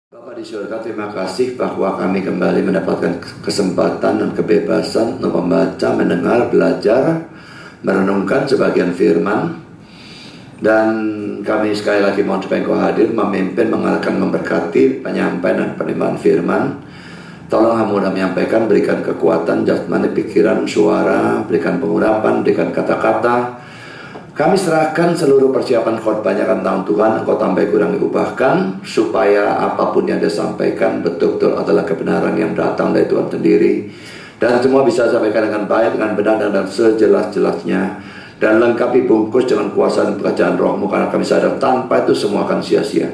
Bapa di surga, terima kasih bahwa kami kembali mendapatkan kesempatan dan kebebasan untuk membaca, mendengar, belajar, merenungkan sebagian firman. Dan kami sekali lagi mohon supaya Engkau hadir, memimpin, mengarahkan, memberkati penyampaian dan penerimaan firman. Tolong hamba menyampaikan, berikan kekuatan, jasmani, pikiran, suara, berikan pengurapan, berikan kata-kata. Kami serahkan seluruh persiapan khotbahnya tentang Tuhan, Engkau tambah kurangi ubahkan, supaya apapun yang disampaikan betul-betul adalah kebenaran yang datang dari Tuhan sendiri. Dan semua bisa disampaikan dengan baik, dengan benar, dan sejelas-jelasnya. Dan lengkapi bungkus dengan kuasa dan pekerjaan rohmu, karena kami sadar tanpa itu semua akan sia-sia.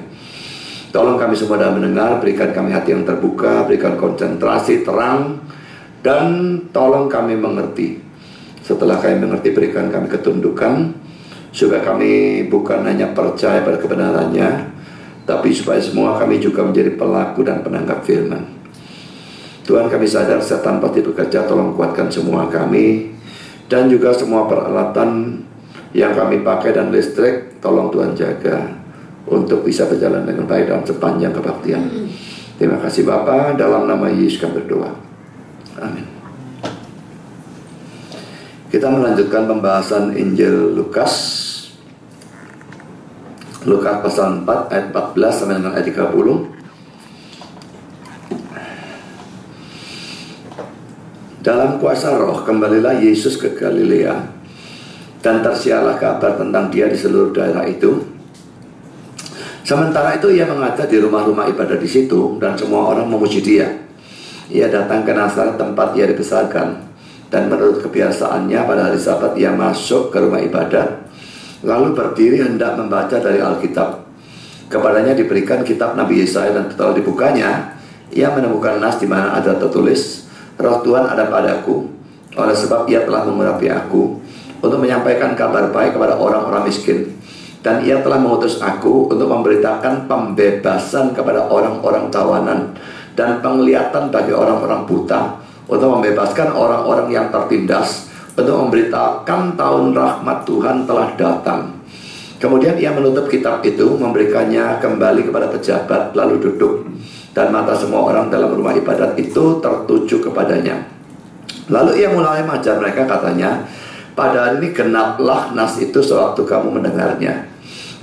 Tolong kami semua dalam mendengar, berikan kami hati yang terbuka, berikan konsentrasi, terang, dan tolong kami mengerti. Setelah kami mengerti, berikan kami ketundukan, supaya kami bukan hanya percaya pada kebenarannya, tapi supaya semua kami juga menjadi pelaku dan penanggap firman. Tuhan, kami sadar setan pasti bekerja, tolong kuatkan semua kami. Dan juga semua peralatan yang kami pakai dan listrik, tolong Tuhan jaga untuk bisa berjalan dengan baik dalam sepanjang kebaktian. Terima kasih Bapa, dalam nama Yesus kami berdoa. Amin. Kita melanjutkan pembahasan Injil Lukas. Lukas pasal 4 ayat 14 sampai dengan ayat 30. Dalam kuasa roh kembalilah Yesus ke Galilea, dan tersiarlah kabar tentang dia di seluruh daerah itu. Sementara itu ia mengajar di rumah-rumah ibadah di situ, dan semua orang memuji dia. Ia datang ke Nazaret, tempat ia dibesarkan. Dan menurut kebiasaannya pada hari Sabat ia masuk ke rumah ibadat, lalu berdiri hendak membaca dari Alkitab. Kepadanya diberikan kitab Nabi Yesaya, dan setelah dibukanya ia menemukan nas di mana ada tertulis, Roh Tuhan ada padaku, oleh sebab ia telah mengurapi aku untuk menyampaikan kabar baik kepada orang-orang miskin. Dan ia telah mengutus aku untuk memberitakan pembebasan kepada orang-orang tawanan dan penglihatan bagi orang-orang buta, untuk membebaskan orang-orang yang tertindas, untuk memberitakan tahun rahmat Tuhan telah datang. Kemudian ia menutup kitab itu, memberikannya kembali kepada pejabat, lalu duduk. Dan mata semua orang dalam rumah ibadat itu tertuju kepadanya. Lalu ia mulai mengajar mereka, katanya, pada hari ini genaplah nas itu sewaktu kamu mendengarnya.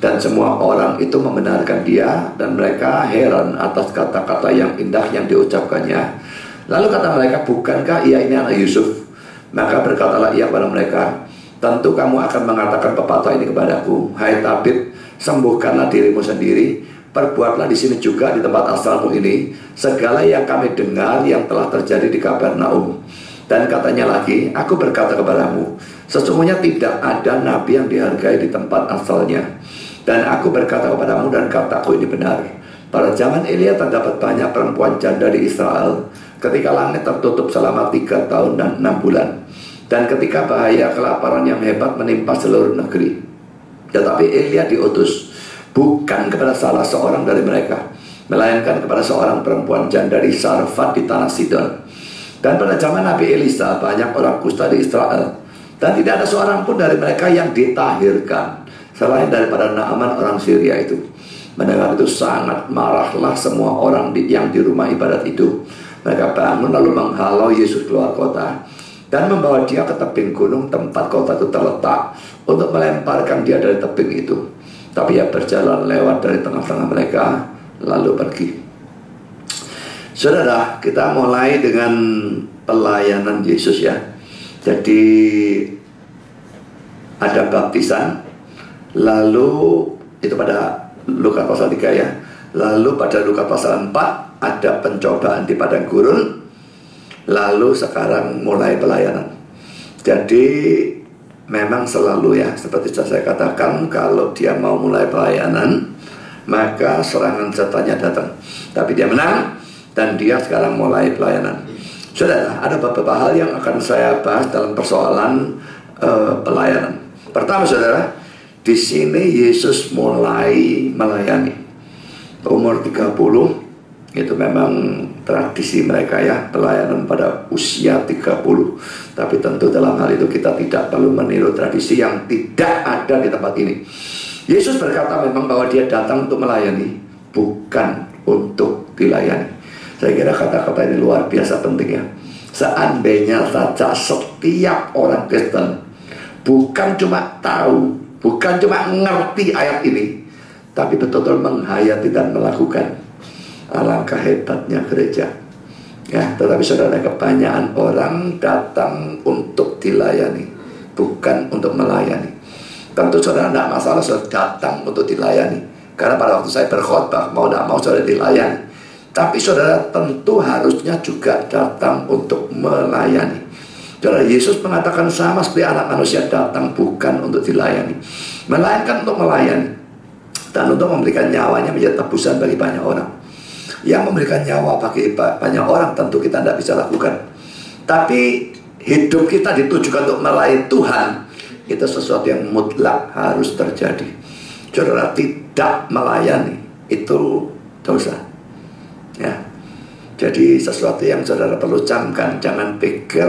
Dan semua orang itu membenarkan dia, dan mereka heran atas kata-kata yang indah yang diucapkannya. Lalu kata mereka, bukankah ia ini anak Yusuf? Maka berkatalah ia kepada mereka, tentu kamu akan mengatakan pepatah ini kepadaku, hai tabib, sembuhkanlah dirimu sendiri, perbuatlah di sini juga di tempat asalmu ini segala yang kami dengar yang telah terjadi di Kapernaum. Dan katanya lagi, aku berkata kepadamu, sesungguhnya tidak ada nabi yang dihargai di tempat asalnya. Dan aku berkata kepadamu, dan kataku ini benar, pada zaman Elia terdapat banyak perempuan janda di Israel, ketika langit tertutup selama 3 tahun dan 6 bulan, dan ketika bahaya kelaparan yang hebat menimpa seluruh negeri. Tetapi Elia diutus bukan kepada salah seorang dari mereka, melainkan kepada seorang perempuan janda di Sarfat di tanah Sidon. Dan pada zaman Nabi Elisa banyak orang kusta di Israel, dan tidak ada seorang pun dari mereka yang ditahirkan, selain daripada Naaman orang Syria itu. Mendengar itu sangat marahlah semua orang yang di rumah ibadat itu. Mereka bangun lalu menghalau Yesus keluar kota, dan membawa dia ke tebing gunung tempat kota itu terletak, untuk melemparkan dia dari tebing itu. Tapi ia berjalan lewat dari tengah-tengah mereka, lalu pergi. Saudara, kita mulai dengan pelayanan Yesus ya. Jadi ada baptisan, lalu itu pada Lukas pasal 3 ya. Lalu pada Lukas pasal 4 ada pencobaan di padang gurun. Lalu sekarang mulai pelayanan. Jadi memang selalu ya, seperti saya katakan, kalau dia mau mulai pelayanan, maka serangan setannya datang. Tapi dia menang, dan dia sekarang mulai pelayanan. Saudara, ada beberapa hal yang akan saya bahas dalam persoalan pelayanan. Pertama saudara, di sini Yesus mulai melayani. Umur 30, itu memang tradisi mereka ya, pelayanan pada usia 30. Tapi tentu dalam hal itu kita tidak perlu meniru tradisi yang tidak ada di tempat ini. Yesus berkata memang bahwa dia datang untuk melayani, bukan untuk dilayani. Saya kira kata-kata ini luar biasa pentingnya. Seandainya saja setiap orang Kristen bukan cuma tahu, bukan cuma ngerti ayat ini, tapi betul-betul menghayati dan melakukan, alangkah hebatnya gereja. Ya, tetapi saudara, kebanyakan orang datang untuk dilayani, bukan untuk melayani. Tentu saudara tidak masalah saudara datang untuk dilayani, karena pada waktu saya berkhotbah mau tidak mau saudara dilayani. Tapi saudara tentu harusnya juga datang untuk melayani. Saudara, Yesus mengatakan sama seperti anak manusia datang bukan untuk dilayani, melainkan untuk melayani dan untuk memberikan nyawanya menjadi tebusan bagi banyak orang. Yang memberikan nyawa bagi banyak orang tentu kita tidak bisa lakukan. Tapi hidup kita ditujukan untuk melayani Tuhan, itu sesuatu yang mutlak harus terjadi. Saudara, tidak melayani itu dosa. Ya, jadi sesuatu yang saudara perlu camkan. Jangan pikir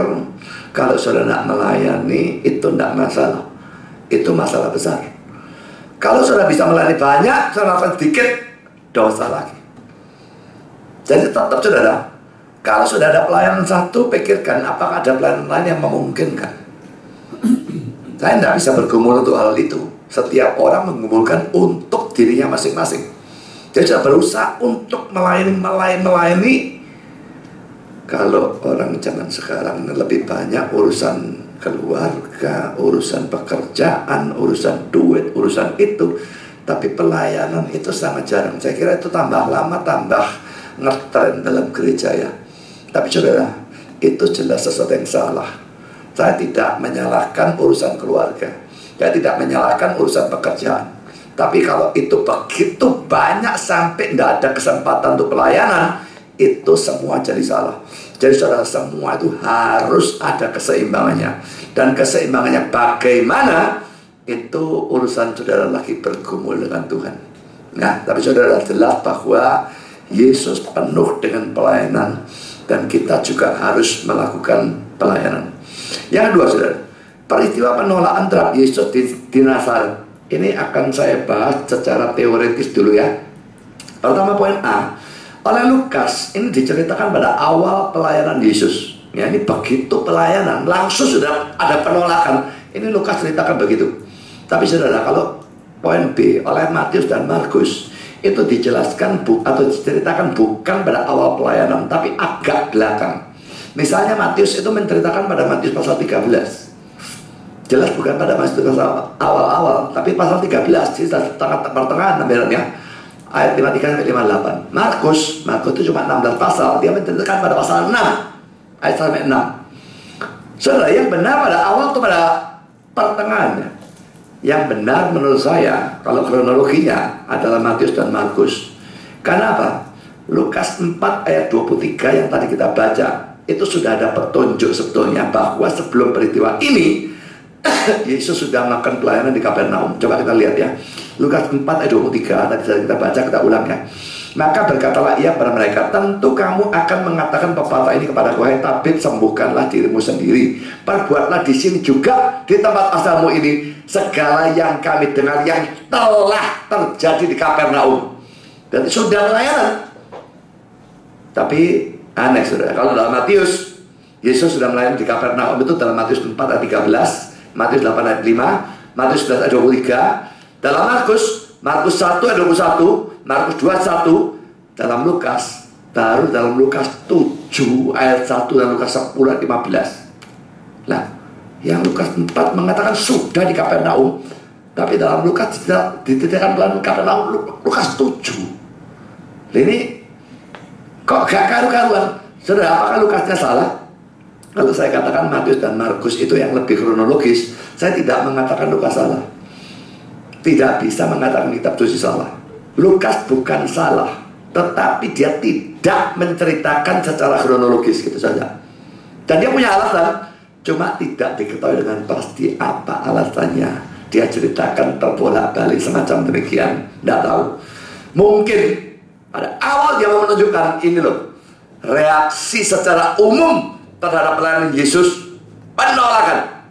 kalau saudara tidak melayani itu tidak masalah. Itu masalah besar. Kalau saudara bisa melayani banyak, saudara akan sedikit, dosa lagi. Jadi tetap saudara, kalau sudah ada pelayanan satu, pikirkan apakah ada pelayanan lain yang memungkinkan. Saya tidak bisa bergumul untuk hal itu. Setiap orang menggumulkan untuk dirinya masing-masing. Jadi saya berusaha untuk melayani. Kalau orang zaman sekarang lebih banyak urusan keluarga, urusan pekerjaan, urusan duit, urusan itu. Tapi pelayanan itu sangat jarang. Saya kira itu tambah lama, tambah ngetren dalam gereja ya. Tapi saudara, itu jelas sesuatu yang salah. Saya tidak menyalahkan urusan keluarga, saya tidak menyalahkan urusan pekerjaan. Tapi kalau itu begitu banyak sampai tidak ada kesempatan untuk pelayanan, itu semua jadi salah. Jadi saudara, semua itu harus ada keseimbangannya. Dan keseimbangannya bagaimana, itu urusan saudara lagi bergumul dengan Tuhan. Nah, tapi saudara jelas bahwa Yesus penuh dengan pelayanan, dan kita juga harus melakukan pelayanan. Yang kedua saudara, peristiwa penolakan terhadap Yesus di Nazaret. Ini akan saya bahas secara teoritis dulu ya. Pertama, poin A. Oleh Lukas, ini diceritakan pada awal pelayanan Yesus. Ya, ini begitu pelayanan, langsung sudah ada penolakan. Ini Lukas ceritakan begitu. Tapi saudara, kalau poin B, oleh Matius dan Markus, itu dijelaskan atau diceritakan bukan pada awal pelayanan, tapi agak belakang. Misalnya Matius itu menceritakan pada Matius pasal 13. Jelas bukan pada Matius pasal awal-awal, tapi pasal 13, di pertengahan namanya, ayat 53 sampai 58. Markus itu cuma 16 pasal, dia menceritakan pada pasal 6, ayat sampai 6. Saudara, yang benar pada awal itu pada pertengahannya. Yang benar menurut saya, kalau kronologinya adalah Matius dan Markus. Karena apa? Lukas 4 ayat 23 yang tadi kita baca, itu sudah ada petunjuk sebetulnya bahwa sebelum peristiwa ini Yesus sudah melakukan pelayanan di Kapernaum. Coba kita lihat ya, Lukas 4 ayat 23, tadi kita baca, kita ulang ya. Maka berkatalah ia kepada mereka, tentu kamu akan mengatakan pepatah ini kepada wahai tabib, sembuhkanlah dirimu sendiri, perbuatlah di sini juga di tempat asalmu ini segala yang kami dengar yang telah terjadi di Kapernaum. Dan sudah pelayanan. Tapi aneh saudara, kalau dalam Matius, Yesus sudah melayani di Kapernaum itu dalam Matius 4 ayat 13, Matius 8 ayat 5, Matius 11 ayat 23. Dalam Markus 1 ayat 21, Markus 21. Dalam Lukas, baru dalam Lukas 7 ayat 1 dan Lukas 10 ayat 15. Nah, yang Lukas 4 mengatakan sudah di Kapernaum, tapi dalam Lukas diceritakan pelan Kapernaum, Lukas 7. Ini kok gak karu-karuan. Saudara, apakah Lukasnya salah? Kalau saya katakan Matius dan Markus itu yang lebih kronologis, saya tidak mengatakan Lukas salah. Tidak bisa mengatakan kitab suci salah. Lukas bukan salah, tetapi dia tidak menceritakan secara kronologis gitu saja. Dan dia punya alasan, cuma tidak diketahui dengan pasti apa alasannya. Dia ceritakan terbolak-balik semacam demikian, tidak tahu. Mungkin pada awal dia mau menunjukkan ini loh, reaksi secara umum terhadap pelayanan Yesus, penolakan.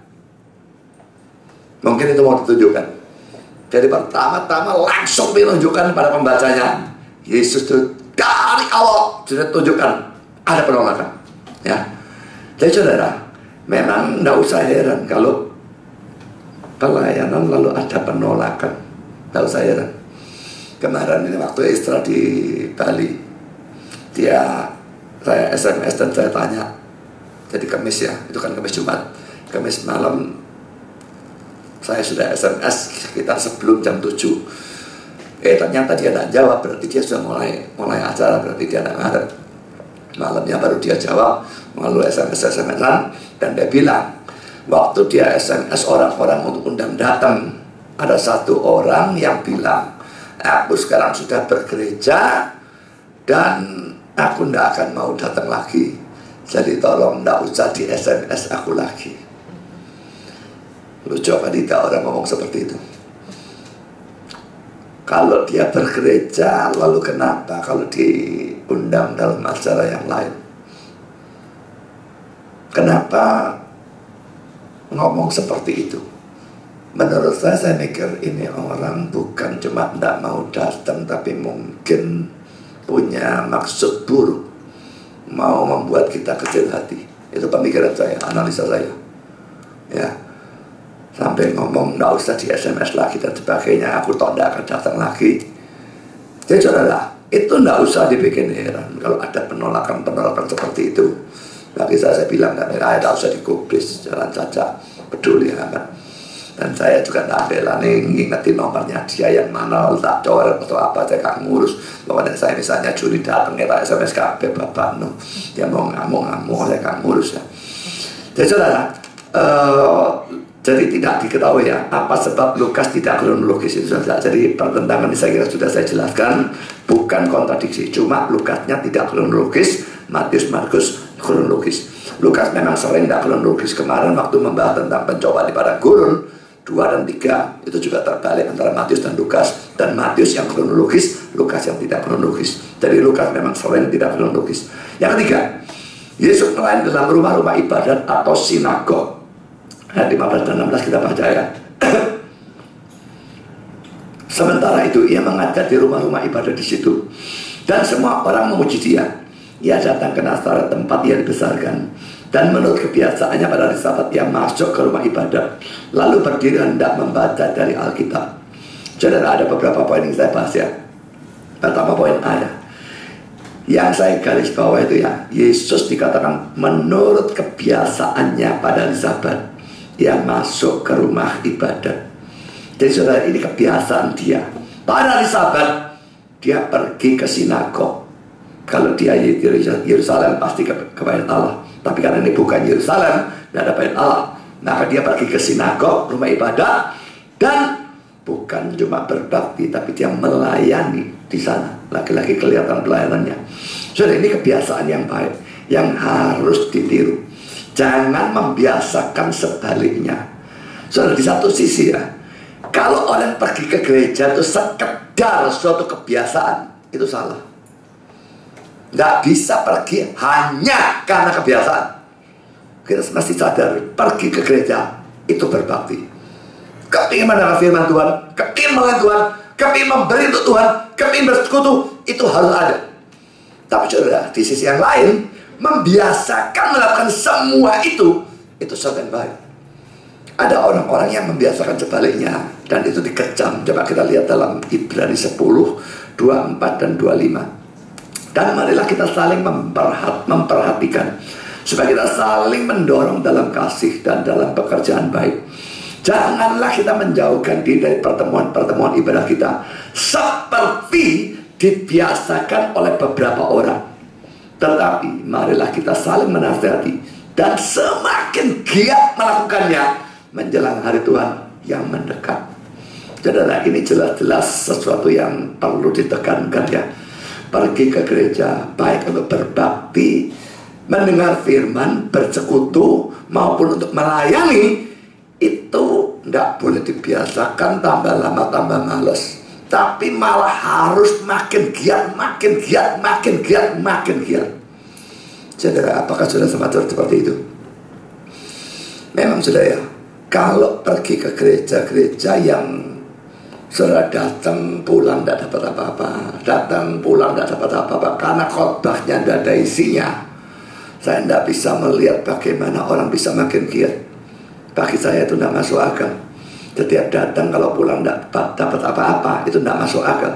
Mungkin itu mau ditunjukkan. Jadi pertama-tama langsung menunjukkan pada pembacanya, Yesus itu dari awal sudah tunjukkan ada penolakan. Ya, jadi saudara, memang tidak usah heran kalau pelayanan lalu ada penolakan. Tidak usah heran. Kemarin ini waktu Istra di Bali, saya SMS dan saya tanya, jadi Kamis ya, itu kan Kamis Jumat, Kamis malam saya sudah SMS sekitar sebelum jam 7. Ternyata dia tidak jawab, berarti dia sudah mulai acara, berarti dia tidak ngarep. Malamnya baru dia jawab melalui SMS-an, dan dia bilang, waktu dia SMS orang-orang untuk undang datang, ada satu orang yang bilang, aku sekarang sudah bergereja dan aku tidak akan mau datang lagi. Jadi tolong tidak usah di SMS aku lagi. Lucu apa tidak orang ngomong seperti itu? Kalau dia bergereja, lalu kenapa kalau diundang dalam acara yang lain? Kenapa ngomong seperti itu? Menurut saya mikir ini orang bukan cuma tidak mau datang, tapi mungkin punya maksud buruk, mau membuat kita kecil hati. Itu pemikiran saya, analisa saya. Ya, sampai ngomong nggak usah di SMS lagi dan sebagainya, aku toh tidak akan datang lagi. Jadi saudara, itu nggak usah dibikin heran kalau ada penolakan seperti itu. Bagi saya bilang kan, tidak usah digubris, jalan saja, peduli amat. Dan saya juga tidak bela nih ngingetin nomornya dia yang mana, tak coret atau apa, saya gak ngurus. Pokoknya saya misalnya curi datang, ya SMS KB bapak no, dia mau ngamuk, saya gak ngurus ya. Jadi saudara, jadi tidak diketahui ya apa sebab Lukas tidak kronologis itu saja. Jadi pertentangan ini saya kira sudah saya jelaskan, bukan kontradiksi, cuma Lukasnya tidak kronologis, Matius, Markus kronologis. Lukas memang sering tidak kronologis. Kemarin waktu membahas tentang pencobaan di padang gurun 2 dan 3 itu juga terbalik antara Matius dan Lukas, dan Matius yang kronologis, Lukas yang tidak kronologis. Jadi Lukas memang sering tidak kronologis. Yang ketiga, Yesus melayani dalam rumah-rumah ibadat atau sinagog. Ayat 15 dan 16 kita baca ya. Sementara itu ia mengajar di rumah-rumah ibadat di situ, dan semua orang memuji dia. Ia datang ke Nazaret, tempat ia dibesarkan, dan menurut kebiasaannya pada hari Sabat ia masuk ke rumah ibadat, lalu berdiri hendak membaca dari Alkitab. Jadi ada beberapa poin yang saya bahas ya. Pertama poin A ya, yang saya garis bawah itu ya, Yesus dikatakan menurut kebiasaannya pada hari Sabat ia masuk ke rumah ibadat. Jadi saudara, ini kebiasaan dia. Pada hari Sabat dia pergi ke sinagog. Kalau dia di Yerusalem pasti ke bait Allah. Tapi karena ini bukan Yerusalem, tidak ada bait Allah, maka dia pergi ke sinagog, rumah ibadat, dan bukan cuma berbakti, tapi dia melayani di sana. Lagi-lagi kelihatan pelayanannya. Jadi ini kebiasaan yang baik, yang harus ditiru. Jangan membiasakan sebaliknya. Soalnya di satu sisi ya, kalau orang pergi ke gereja itu sekedar suatu kebiasaan, itu salah. Nggak bisa pergi hanya karena kebiasaan. Kita mesti sadar, pergi ke gereja itu berbakti. Kepingin mendengar firman Tuhan, kepingin melayani Tuhan, kepingin memberi untuk Tuhan, kepingin bersekutu, itu harus ada. Tapi saudara, di sisi yang lain, membiasakan melakukan semua itu sesuatu yang baik. Ada orang-orang yang membiasakan sebaliknya, dan itu dikecam. Coba kita lihat dalam Ibrani 10, 24 dan 25. Dan marilah kita saling memperhatikan, supaya kita saling mendorong dalam kasih dan dalam pekerjaan baik. Janganlah kita menjauhkan diri dari pertemuan-pertemuan ibadah kita, seperti dibiasakan oleh beberapa orang. Tetapi marilah kita saling menasihati, dan semakin giat melakukannya menjelang hari Tuhan yang mendekat. Saudara, ini jelas-jelas sesuatu yang perlu ditekankan ya. Pergi ke gereja baik untuk berbakti, mendengar firman, bersekutu, maupun untuk melayani, itu tidak boleh dibiasakan tambah lama tambah males, tapi malah harus makin giat, makin giat, makin giat, makin giat. Saudara, apakah sudah semacam seperti itu? Memang sudah ya. Kalau pergi ke gereja-gereja yang Saudara datang pulang tidak dapat apa-apa, datang pulang tidak dapat apa-apa karena khotbahnya tidak ada isinya. Saya tidak bisa melihat bagaimana orang bisa makin giat. Bagi saya itu tidak masuk akal. Setiap datang kalau pulang tidak dapat apa-apa, itu tidak masuk akal.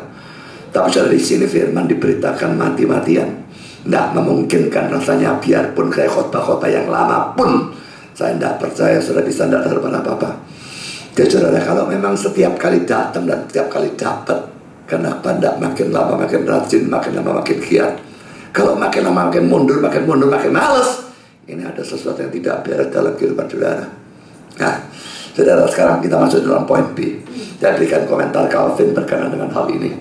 Tapi saudara, di sini firman diberitakan mati-matian. Tidak memungkinkan rasanya, biarpun kayak khotbah-khotbah yang lama pun saya tidak percaya saudara bisa tidak dapat apa-apa. Jadi saudara, kalau memang setiap kali datang dan setiap kali dapat, kenapa tidak makin lama makin rajin, makin lama makin giat? Kalau makin lama makin mundur, makin males. Ini ada sesuatu yang tidak beres dalam kehidupan saudara. Nah, saudara, sekarang kita masuk dalam poin B. Saya berikan komentar Calvin berkenaan dengan hal ini.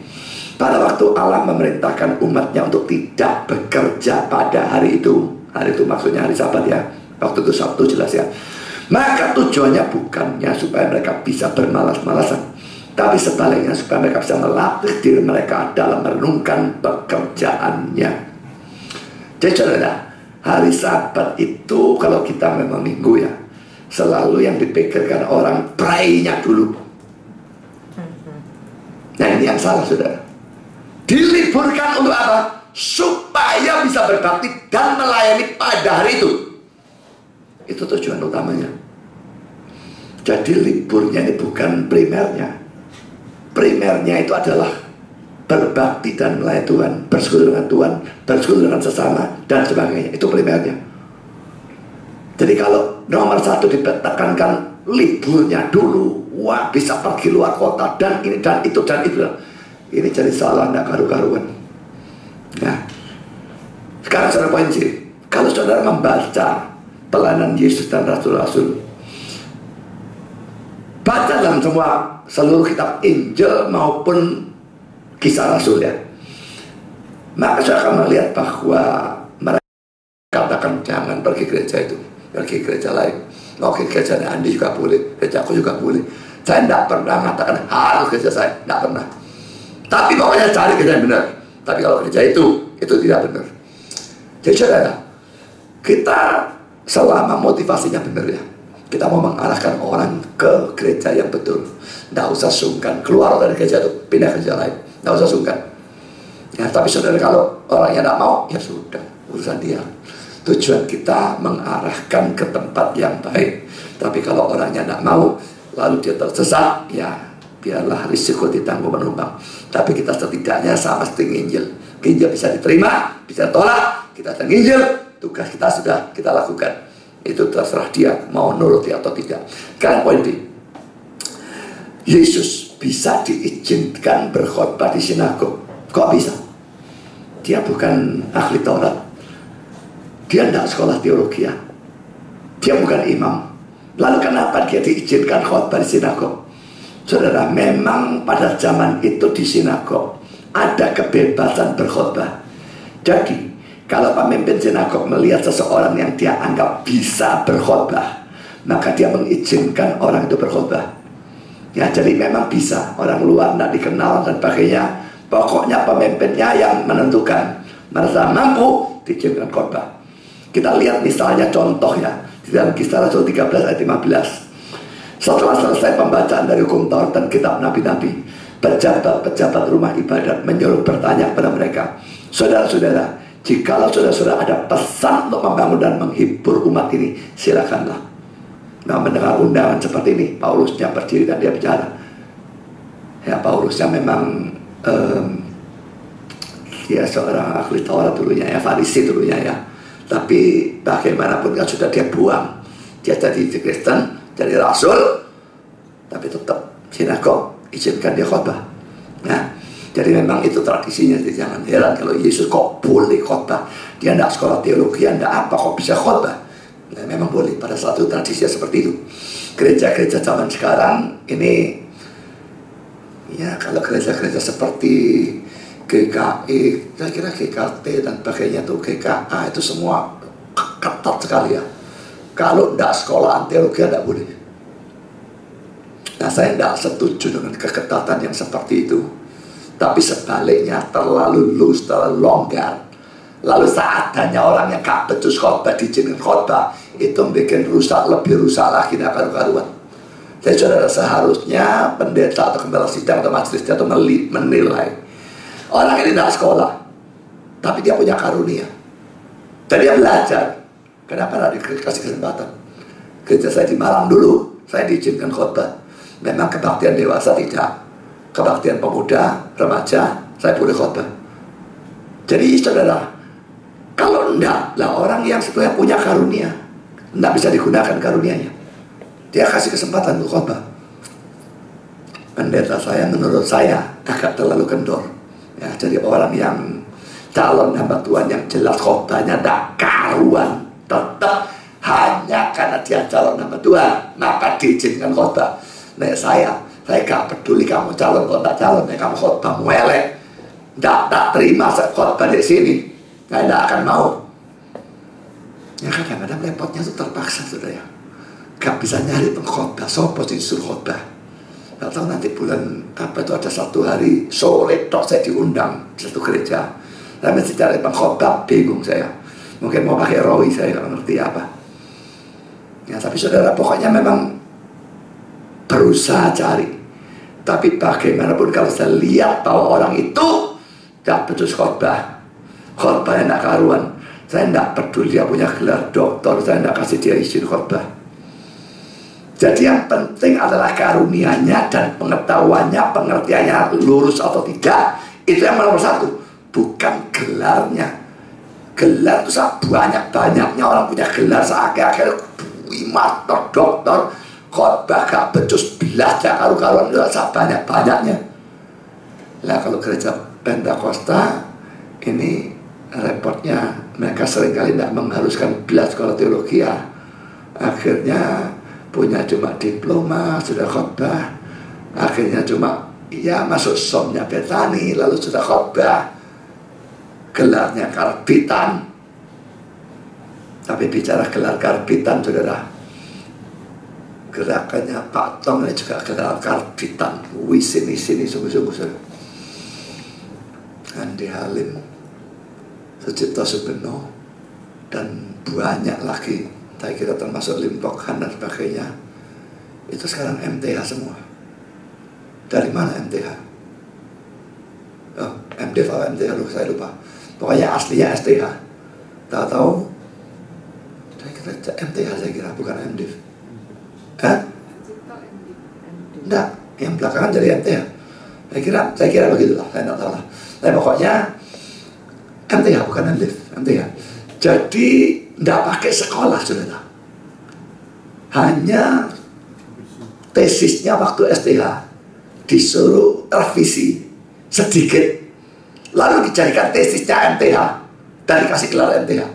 Pada waktu Allah memerintahkan umatnya untuk tidak bekerja pada hari itu maksudnya hari Sabat ya. Waktu itu Sabtu jelas ya. Maka tujuannya bukannya supaya mereka bisa bermalas-malasan, tapi sebaliknya supaya mereka bisa melatih diri mereka dalam merenungkan pekerjaannya. Jadi saudara, hari Sabat itu kalau kita memang minggu ya, selalu yang dipikirkan orang pray-nya dulu. Nah ini yang salah saudara. Diliburkan untuk apa? Supaya bisa berbakti dan melayani pada hari itu. Itu tujuan utamanya. Jadi liburnya ini bukan primernya. Primernya itu adalah berbakti dan melayani Tuhan, bersekutu dengan Tuhan, bersekutu dengan sesama dan sebagainya. Itu primernya. Jadi kalau nomor satu ditekankan liburnya dulu, wah bisa pergi luar kota dan ini dan itu dan itu. Ini jadi salah, tidak karu-karuan. Nah, sekarang saudara poin C. Kalau saudara membaca pelayanan Yesus dan Rasul-Rasul, baca dalam seluruh kitab Injil maupun kisah Rasul ya, maka saya akan melihat bahwa mereka katakan jangan pergi gereja itu, pergi gereja lain. Oke, gereja Andi juga boleh, gereja aku juga boleh. Saya tidak pernah mengatakan harus gereja saya, tidak pernah. Tapi pokoknya cari gereja yang benar. Tapi kalau gereja itu tidak benar. Jadi saudara, kita selama motivasinya benar ya, kita mau mengarahkan orang ke gereja yang betul, tidak usah sungkan keluar dari gereja itu pindah ke gereja lain, tidak usah sungkan ya. Tapi saudara, kalau orangnya tidak mau, ya sudah, urusan dia. Tujuan kita mengarahkan ke tempat yang baik. Tapi kalau orangnya tidak mau, lalu dia tersesat, ya biarlah risiko ditanggung penumpang. Tapi kita setidaknya sama seperti nginjil. Nginjil bisa diterima, bisa tolak, kita nginjil, tugas kita sudah kita lakukan. Itu terserah dia mau nuruti atau tidak. Sekarang poin B. Yesus bisa diizinkan berkhotbah di sinagog. Kok bisa? Dia bukan ahli Taurat. Dia tidak sekolah teologi ya. Dia bukan imam. Lalu kenapa dia diizinkan khotbah di sinagog? Saudara, memang pada zaman itu di sinagog ada kebebasan berkhotbah. Jadi kalau pemimpin sinagog melihat seseorang yang dia anggap bisa berkhotbah, maka dia mengizinkan orang itu berkhotbah. Ya, jadi memang bisa. Orang luar tidak dikenal dan sebagainya. Pokoknya pemimpinnya yang menentukan. Merasa mampu, diizinkan khotbah. Kita lihat misalnya contoh ya, di dalam Kisah Rasul 13 ayat 15. Setelah selesai pembacaan dari hukum Taurat dan kitab nabi-nabi, pejabat-pejabat rumah ibadat menyuruh bertanya kepada mereka, saudara-saudara, jikalau saudara-saudara ada pesan untuk membangun dan menghibur umat ini, silakanlah. Nah, mendengar undangan seperti ini, Paulusnya berdiri dan dia bicara. Ya, Paulusnya memang dia seorang ahli Taurat dulunya ya, Farisi dulunya ya. Tapi bagaimanapun kan sudah dia buang. Dia jadi Kristen, jadi Rasul, tapi tetap sinagog izinkan dia khotbah. Nah, jadi memang itu tradisinya. Jadi jangan heran kalau Yesus kok boleh khotbah. Dia tidak sekolah teologi, tidak apa, kok bisa khotbah. Nah, memang boleh pada suatu tradisinya seperti itu. Gereja-gereja zaman sekarang ini, ya kalau gereja-gereja seperti GKI, saya kira GKT dan sebagainya itu, GKA itu semua ketat sekali ya. Kalau tidak sekolahan teologi tidak boleh. Nah, saya tidak setuju dengan keketatan yang seperti itu. Tapi sebaliknya terlalu loose, terlalu longgar. Lalu saat hanya orang yang gak becus khotbah diizinkan khotbah, itu bikin rusak, lebih rusak lagi, tidak karu-karuan. Jadi saudara, seharusnya pendeta atau gembala sidang atau majelis itu menilai orang ini tidak sekolah, tapi dia punya karunia. Jadi dia belajar. Kenapa tidak dikasih kesempatan? Kerja saya di Malang dulu, saya diizinkan khotbah. Memang kebaktian dewasa tidak, kebaktian pemuda, remaja, saya boleh khotbah. Jadi saudara, kalau enggak lah orang yang sebetulnya punya karunia, enggak bisa digunakan karunianya. Dia kasih kesempatan untuk khotbah. Pendeta saya menurut saya agak terlalu kendor. Ya, jadi orang yang calon hamba Tuhan yang jelas khotbahnya tidak karuan, tetap hanya karena dia calon hamba Tuhan maka diizinkan khotbah. Nah saya gak peduli kamu calon atau tidak calon, kamu khotbah melek, tak terima khotbah di sini, saya tidak akan mau. Ya kadang-kadang repotnya itu terpaksa sudah ya. Gak bisa nyari pengkhotbah, sopo disuruh khotbah. Gak tahu nanti bulan apa itu ada satu hari sore tok saya diundang di satu gereja. Saya mesti cari pengkhotbah, bingung saya. Mungkin mau pakai Roy, saya gak ngerti apa. Ya tapi saudara, pokoknya memang berusaha cari. Tapi bagaimanapun kalau saya lihat bahwa orang itu gak becus khotbah, khotbahnya gak karuan, saya gak peduli dia punya gelar doktor, saya gak kasih dia izin khotbah. Jadi yang penting adalah karunianya dan pengetahuannya, pengertiannya lurus atau tidak. Itu yang nomor satu, bukan gelarnya. Gelar itu banyak-banyaknya orang punya gelar, seakhir-akhir master, doktor, khotbah gak becus belas, karu-karuan itu banyak-banyaknya. Nah kalau gereja Pentakosta ini repotnya, mereka seringkali tidak mengharuskan belas sekolah teologi ya. Akhirnya punya cuma diploma, sudah khotbah. Akhirnya cuma ya masuk somnya Betani, lalu sudah khotbah. Gelarnya karbitan. Tapi bicara gelar karbitan, saudara, gerakannya Pak Tong ini juga gelar karbitan. Wih sini sungguh-sungguh saudara. Andi Halim, Sucipto Subeno, dan banyak lagi. Saya kira termasuk Limpokhan dan sebagainya. Itu sekarang MTH semua. Dari mana MTH? Oh, MDiv atau MTH, saya lupa. Pokoknya aslinya STH. Tahu-tahu saya kira MTH, saya kira bukan MDiv. Enggak, yang belakangan jadi MTH. Saya kira begitulah, saya tidak tahu lah. Tapi pokoknya MTH bukan MDiv, MTH. Jadi tidak pakai sekolah saudara. Hanya tesisnya waktu STH disuruh revisi sedikit, lalu dijadikan tesisnya MTH dan dikasih gelar MTH.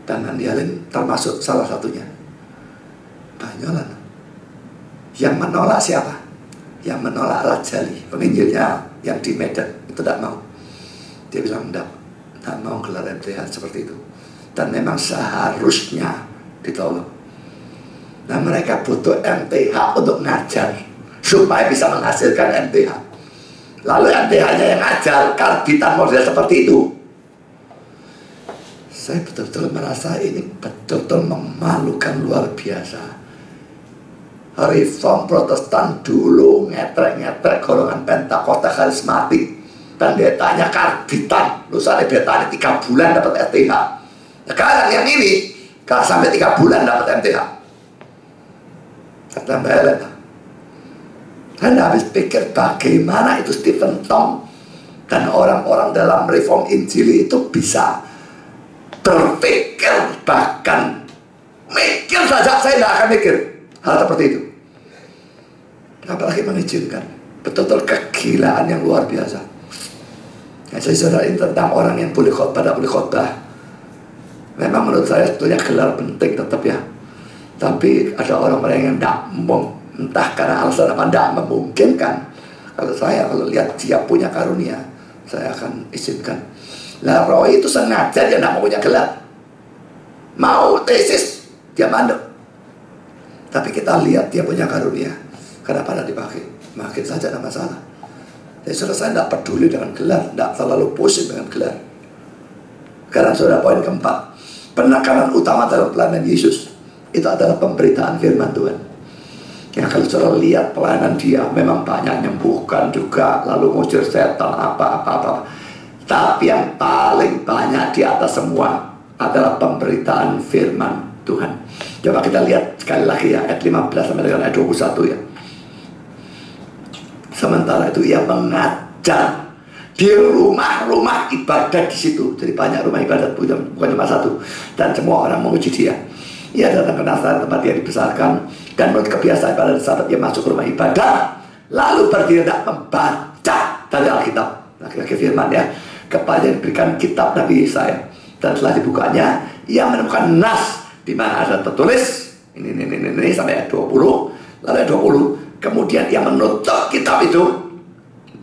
Dan Andi Halim termasuk salah satunya. Banyolan. Yang menolak siapa? Yang menolak Al-Jali, penginjilnya yang di Medan, itu tidak mau. Dia bilang tidak mau gelar MTH seperti itu. Dan memang seharusnya ditolong. Nah mereka butuh MTH untuk ngajar supaya bisa menghasilkan MTH. Lalu MTH-nya yang ngajar karbitan model seperti itu. Saya betul-betul merasa ini betul-betul memalukan luar biasa. Reform Protestan dulu ngetrek-ngetrek golongan Pentakosta karismatik. Pendetanya karbitan, lusane betanya 3 bulan dapat MTH. Sekarang yang ini kalau sampai 3 bulan dapat MTH. Kata Mbak Helen, saya habis pikir bagaimana itu Stephen Tong dan orang-orang dalam reform Injili itu bisa berpikir, bahkan mikir saja saya tidak akan mikir hal seperti itu. Apalagi mengizinkan. Betul-betul kegilaan yang luar biasa. Nah, jadi saudara, ini tentang orang yang boleh khotbah, tidak boleh khotbah. Memang menurut saya sebetulnya gelar penting tetap ya. Tapi ada orang-orang yang tidak entah karena alasan apa tidak memungkinkan. Kalau lihat dia punya karunia, saya akan izinkan. Lah Roy itu sengaja dia tidak mau punya gelar. Mau tesis, dia mandek. Tapi kita lihat dia punya karunia. Kenapa tidak dipakai? Makin saja tidak masalah. Jadi saya tidak peduli dengan gelar, tidak terlalu pusing dengan gelar. Karena sudah poin keempat, penekanan utama dalam pelayanan Yesus itu adalah pemberitaan firman Tuhan. Ya kalau saudara lihat pelayanan dia memang banyak menyembuhkan juga, lalu ngusir setan apa. Tapi yang paling banyak di atas semua adalah pemberitaan firman Tuhan. Coba kita lihat sekali lagi ya, ayat 15 sampai dengan ayat 21 ya. Sementara itu ia mengajar di rumah-rumah ibadat di situ. Jadi banyak rumah ibadat, bukan cuma satu. Dan semua orang memuji dia. Ia datang ke Nazaret, tempat dia dibesarkan. Dan menurut kebiasaan pada saat dia masuk ke rumah ibadat, lalu berdiri dan membaca dari Alkitab. Laki-laki firman ya, kepada yang diberikan kitab Nabi Yesaya. Dan setelah dibukanya, ia menemukan nas di mana ada tertulis ini sampai ayat 20. Lalu ayat 20, kemudian ia menutup kitab itu.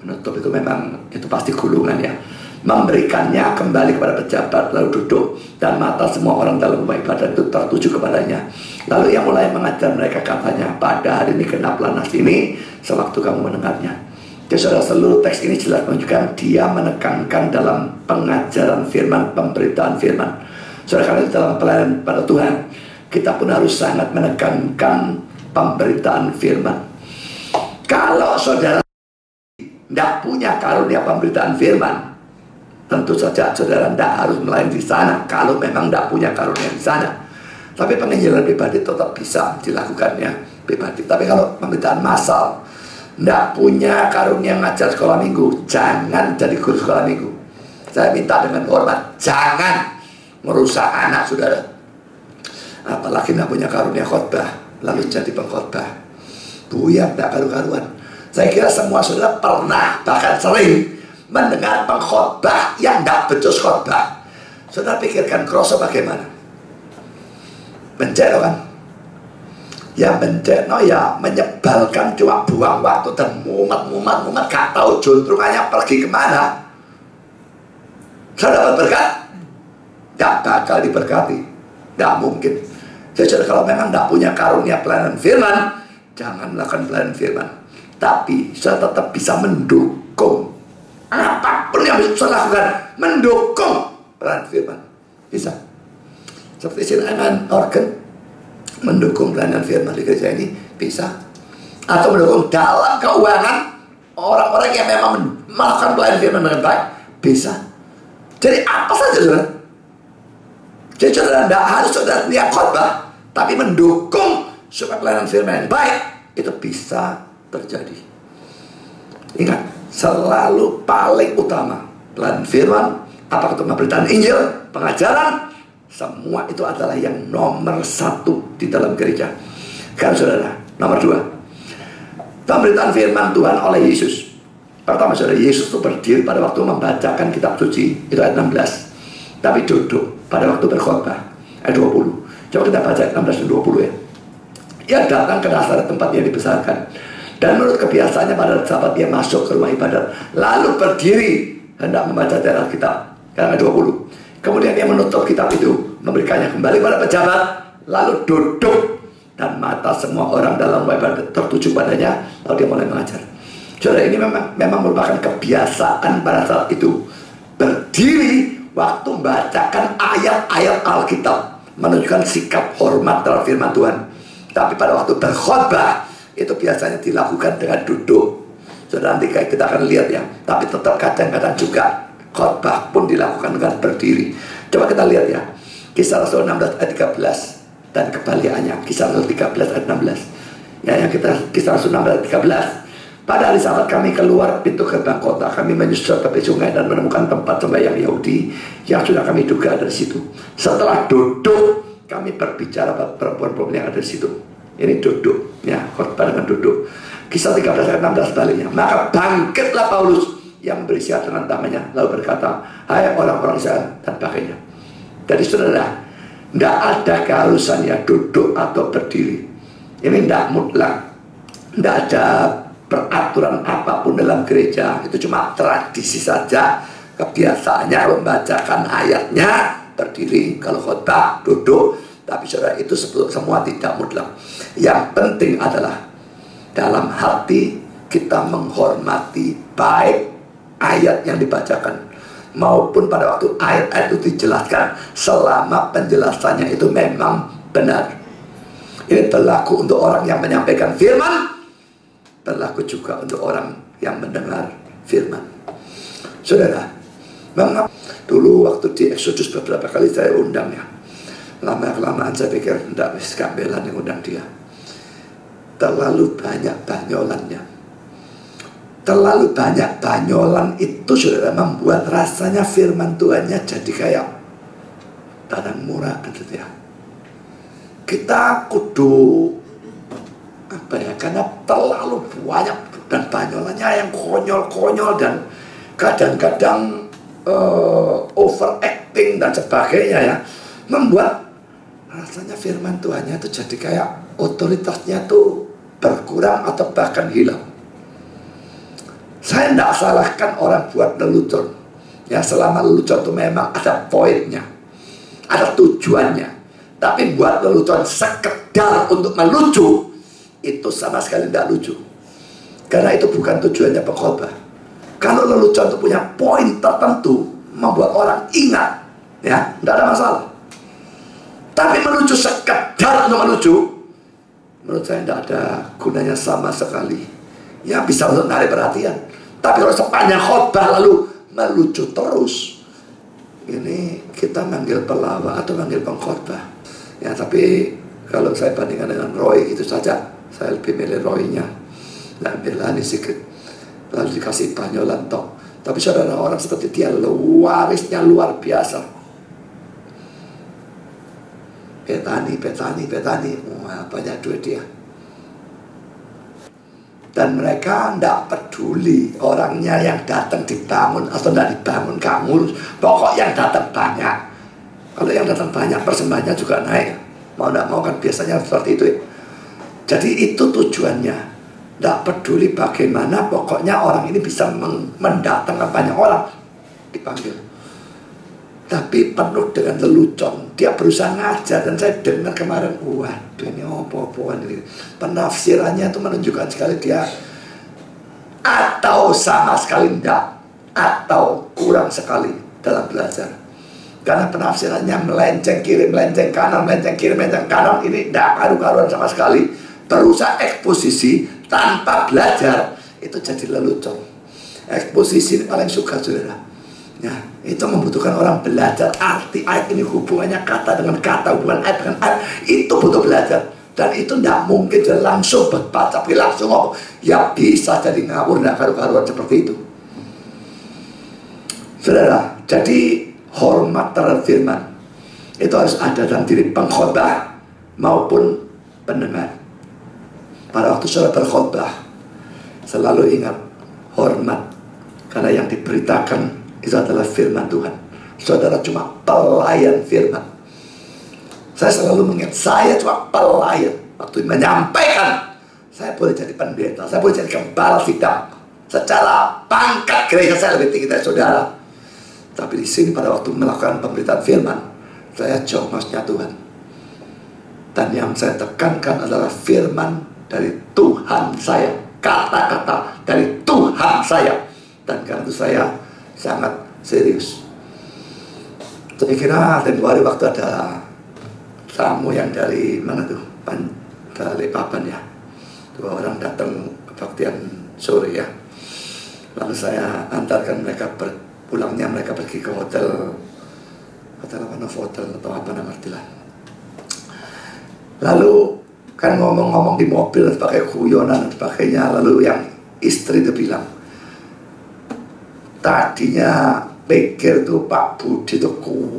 Menutup itu memang itu pasti gulungan ya. Memberikannya kembali kepada pejabat, lalu duduk, dan mata semua orang dalam rumah ibadat itu tertuju kepadanya. Lalu ia mulai mengajar mereka, katanya, pada hari ini genaplah nas ini sewaktu kamu mendengarnya. Jadi saudara, seluruh teks ini jelas menunjukkan dia menekankan dalam pengajaran firman, pemberitaan firman. Saudara, karena dalam pelayanan pada Tuhan, kita pun harus sangat menekankan pemberitaan firman. Kalau saudara tidak punya karunia pemberitaan firman, tentu saja saudara tidak harus melayani di sana. Kalau memang tidak punya karunia di sana, tapi penginjilan pribadi tetap bisa dilakukannya pribadi. Tapi kalau pemberitaan massal, tidak punya karunia ngajar sekolah minggu, jangan jadi guru sekolah minggu. Saya minta dengan hormat, jangan merusak anak saudara. Apalagi tidak punya karunia khotbah, lalu jadi pengkhotbah. Buyar, tidak karu-karuan. Saya kira semua saudara pernah, bahkan sering mendengar pengkhotbah yang tidak becus khotbah. Saudara pikirkan kroso bagaimana? Bencero kan? Ya bencero ya menyebalkan, cuma buang waktu dan mumet, gak tahu juntrungannya pergi kemana. Saudara berkat? Gak bakal diberkati, gak mungkin. Jadi kalau memang tidak punya karunia pelayanan firman, jangan melakukan pelayanan firman. Tapi saya tetap bisa mendukung apapun yang bisa saya lakukan, mendukung pelayanan firman. Bisa. Seperti silangan organ, mendukung pelayanan firman di gereja ini bisa. Atau mendukung dalam keuangan orang-orang yang memang melakukan pelayanan firman dengan baik, bisa. Jadi apa saja saudara. Jadi saudara tidak harus saudara lihat khotbah, tapi mendukung supaya pelayanan firman yang baik itu bisa terjadi. Ingat, selalu paling utama pelayanan firman, apakah itu pemberitaan Injil, pengajaran, semua itu adalah yang nomor satu di dalam gereja. Karena saudara, nomor dua, pemberitaan firman Tuhan oleh Yesus. Pertama saudara, Yesus itu berdiri pada waktu membacakan kitab suci, itu ayat 16. Tapi duduk pada waktu berkhotbah, ayat 20. Coba kita baca ayat 16 dan 20 ya. Ia datang ke Nazaret, tempat dia dibesarkan. Dan menurut kebiasaannya pada saat dia masuk ke rumah ibadat, lalu berdiri hendak membaca dari Alkitab. Ayat 20. Kemudian dia menutup kitab itu, memberikannya kembali kepada pejabat, lalu duduk, dan mata semua orang dalam rumah ibadat tertuju padanya. Lalu dia mulai mengajar. Saudara, ini memang merupakan kebiasaan pada saat itu, berdiri waktu membacakan ayat-ayat Alkitab, menunjukkan sikap hormat terhadap firman Tuhan. Tapi pada waktu berkhotbah, itu biasanya dilakukan dengan duduk. Saudara, nanti kita akan lihat ya. Tapi tetap kadang-kadang juga khotbah pun dilakukan dengan berdiri. Coba kita lihat ya, Kisah Rasul 16 ayat 13 dan kebalikannya, Kisah Rasul 13 ayat 16. Ya, yang kita Kisah Rasul 16 ayat 13. Pada hari Sabat kami keluar pintu gerbang kota, kami menyusur tepi sungai dan menemukan tempat sembahyang Yahudi yang sudah kami duga dari situ. Setelah duduk, kami berbicara pada perempuan-perempuan yang ada di situ. Ini duduk, ya, khotbah dengan duduk. Kisah 13 ayat 16 sebaliknya. Maka bangkitlah Paulus yang berisiat dengan tangannya, lalu berkata, hai orang-orang Israel, dan sebagainya. Jadi saudara, tidak ada keharusan ya duduk atau berdiri. Ini tidak mutlak, tidak ada peraturan apapun dalam gereja. Itu cuma tradisi saja, kebiasaannya membacakan ayatnya berdiri, kalau khotbah duduk. Tapi saudara, itu semua tidak mutlak. Yang penting adalah dalam hati kita menghormati baik ayat yang dibacakan, maupun pada waktu ayat-ayat itu dijelaskan, selama penjelasannya itu memang benar. Ini berlaku untuk orang yang menyampaikan firman, berlaku juga untuk orang yang mendengar firman. Saudara, mengapa dulu waktu di Exodus beberapa kali saya undang ya, lama-kelamaan saya pikir tidak bisa gambelan yang undang dia. Terlalu banyak banyolannya. Terlalu banyak banyolan itu, saudara, membuat rasanya firman Tuhannya jadi kayak barang murah gitu ya. Kita kudu apa ya, karena terlalu banyak dan banyolannya yang konyol-konyol dan kadang-kadang overacting dan sebagainya ya, membuat rasanya firman Tuhannya itu jadi kayak otoritasnya tuh berkurang atau bahkan hilang. Saya tidak salahkan orang buat lelucon ya, selama lelucon itu memang ada poinnya, ada tujuannya. Tapi buat lelucon sekedar untuk melucu, itu sama sekali tidak lucu. Karena itu bukan tujuannya pengkhotbah. Kalau lelucon itu punya poin tertentu, membuat orang ingat, ya, tidak ada masalah. Tapi melucu sekedar untuk melucu, menurut saya tidak ada gunanya sama sekali. Ya, bisa untuk menarik perhatian. Tapi kalau sepanjang khotbah lalu melucu terus, ini kita manggil pelawak atau manggil pengkhotbah. Ya, tapi kalau saya bandingkan dengan Roy gitu saja, saya lebih milih Roy-nya. Nah, belani sedikit, lalu dikasih banyolan tok. Tapi saudara, orang seperti dia warisnya luar biasa. Petani. Wah, banyak duit dia. Dan mereka tidak peduli orangnya yang datang dibangun atau tidak dibangun, gak ngurus. Pokok yang datang banyak. Kalau yang datang banyak, persembahannya juga naik. Mau tidak mau kan biasanya seperti itu ya. Jadi itu tujuannya. Tidak peduli bagaimana, pokoknya orang ini bisa mendatangkan banyak orang dipanggil. Tapi penuh dengan lelucon. Dia berusaha ngajar. Dan saya dengar kemarin, waduh ini apa-apaan ini. Penafsirannya itu menunjukkan sekali dia atau sama sekali tidak, atau kurang sekali dalam belajar. Karena penafsirannya melenceng kiri, melenceng kanan, melenceng kiri, melenceng kanan. Ini tidak karu-karuan sama sekali. Berusaha eksposisi tanpa belajar, itu jadi lelucon. Eksposisi ini paling suka, saudara. Ya, itu membutuhkan orang belajar arti ayat ini, hubungannya kata dengan kata, hubungan ayat dengan ayat. Itu butuh belajar. Dan itu tidak mungkin langsung berbaca, langsung ngomong. Ya bisa jadi ngawur, tidak karu-karuan seperti itu. Saudara, jadi hormat terhadap firman itu harus ada dalam diri pengkhotbah maupun pendengar. Pada waktu saudara berkhotbah, selalu ingat hormat, karena yang diberitakan itu adalah firman Tuhan. Saudara cuma pelayan firman. Saya selalu mengingat, saya cuma pelayan. Waktu menyampaikan, saya boleh jadi pendeta, saya boleh jadi gembala sidang. Secara pangkat gereja saya lebih tinggi dari saudara. Tapi di sini pada waktu melakukan pemberitaan firman, saya jauh maksudnya Tuhan. Dan yang saya tekankan adalah firman dari Tuhan saya, kata-kata dari Tuhan saya. Dan karena itu saya sangat serius. Saya kira tempoh hari waktu ada tamu yang dari mana tuh, dari Papan ya, 2 orang datang kebaktian sore ya. Lalu saya antarkan mereka pulangnya, mereka pergi ke hotel apa, Novotel atau apa, nggak ngerti lah. Lalu kan ngomong-ngomong di mobil pakai guyonan dan sebagainya. Lalu yang istri itu bilang, tadinya pikir tuh Pak Budi itu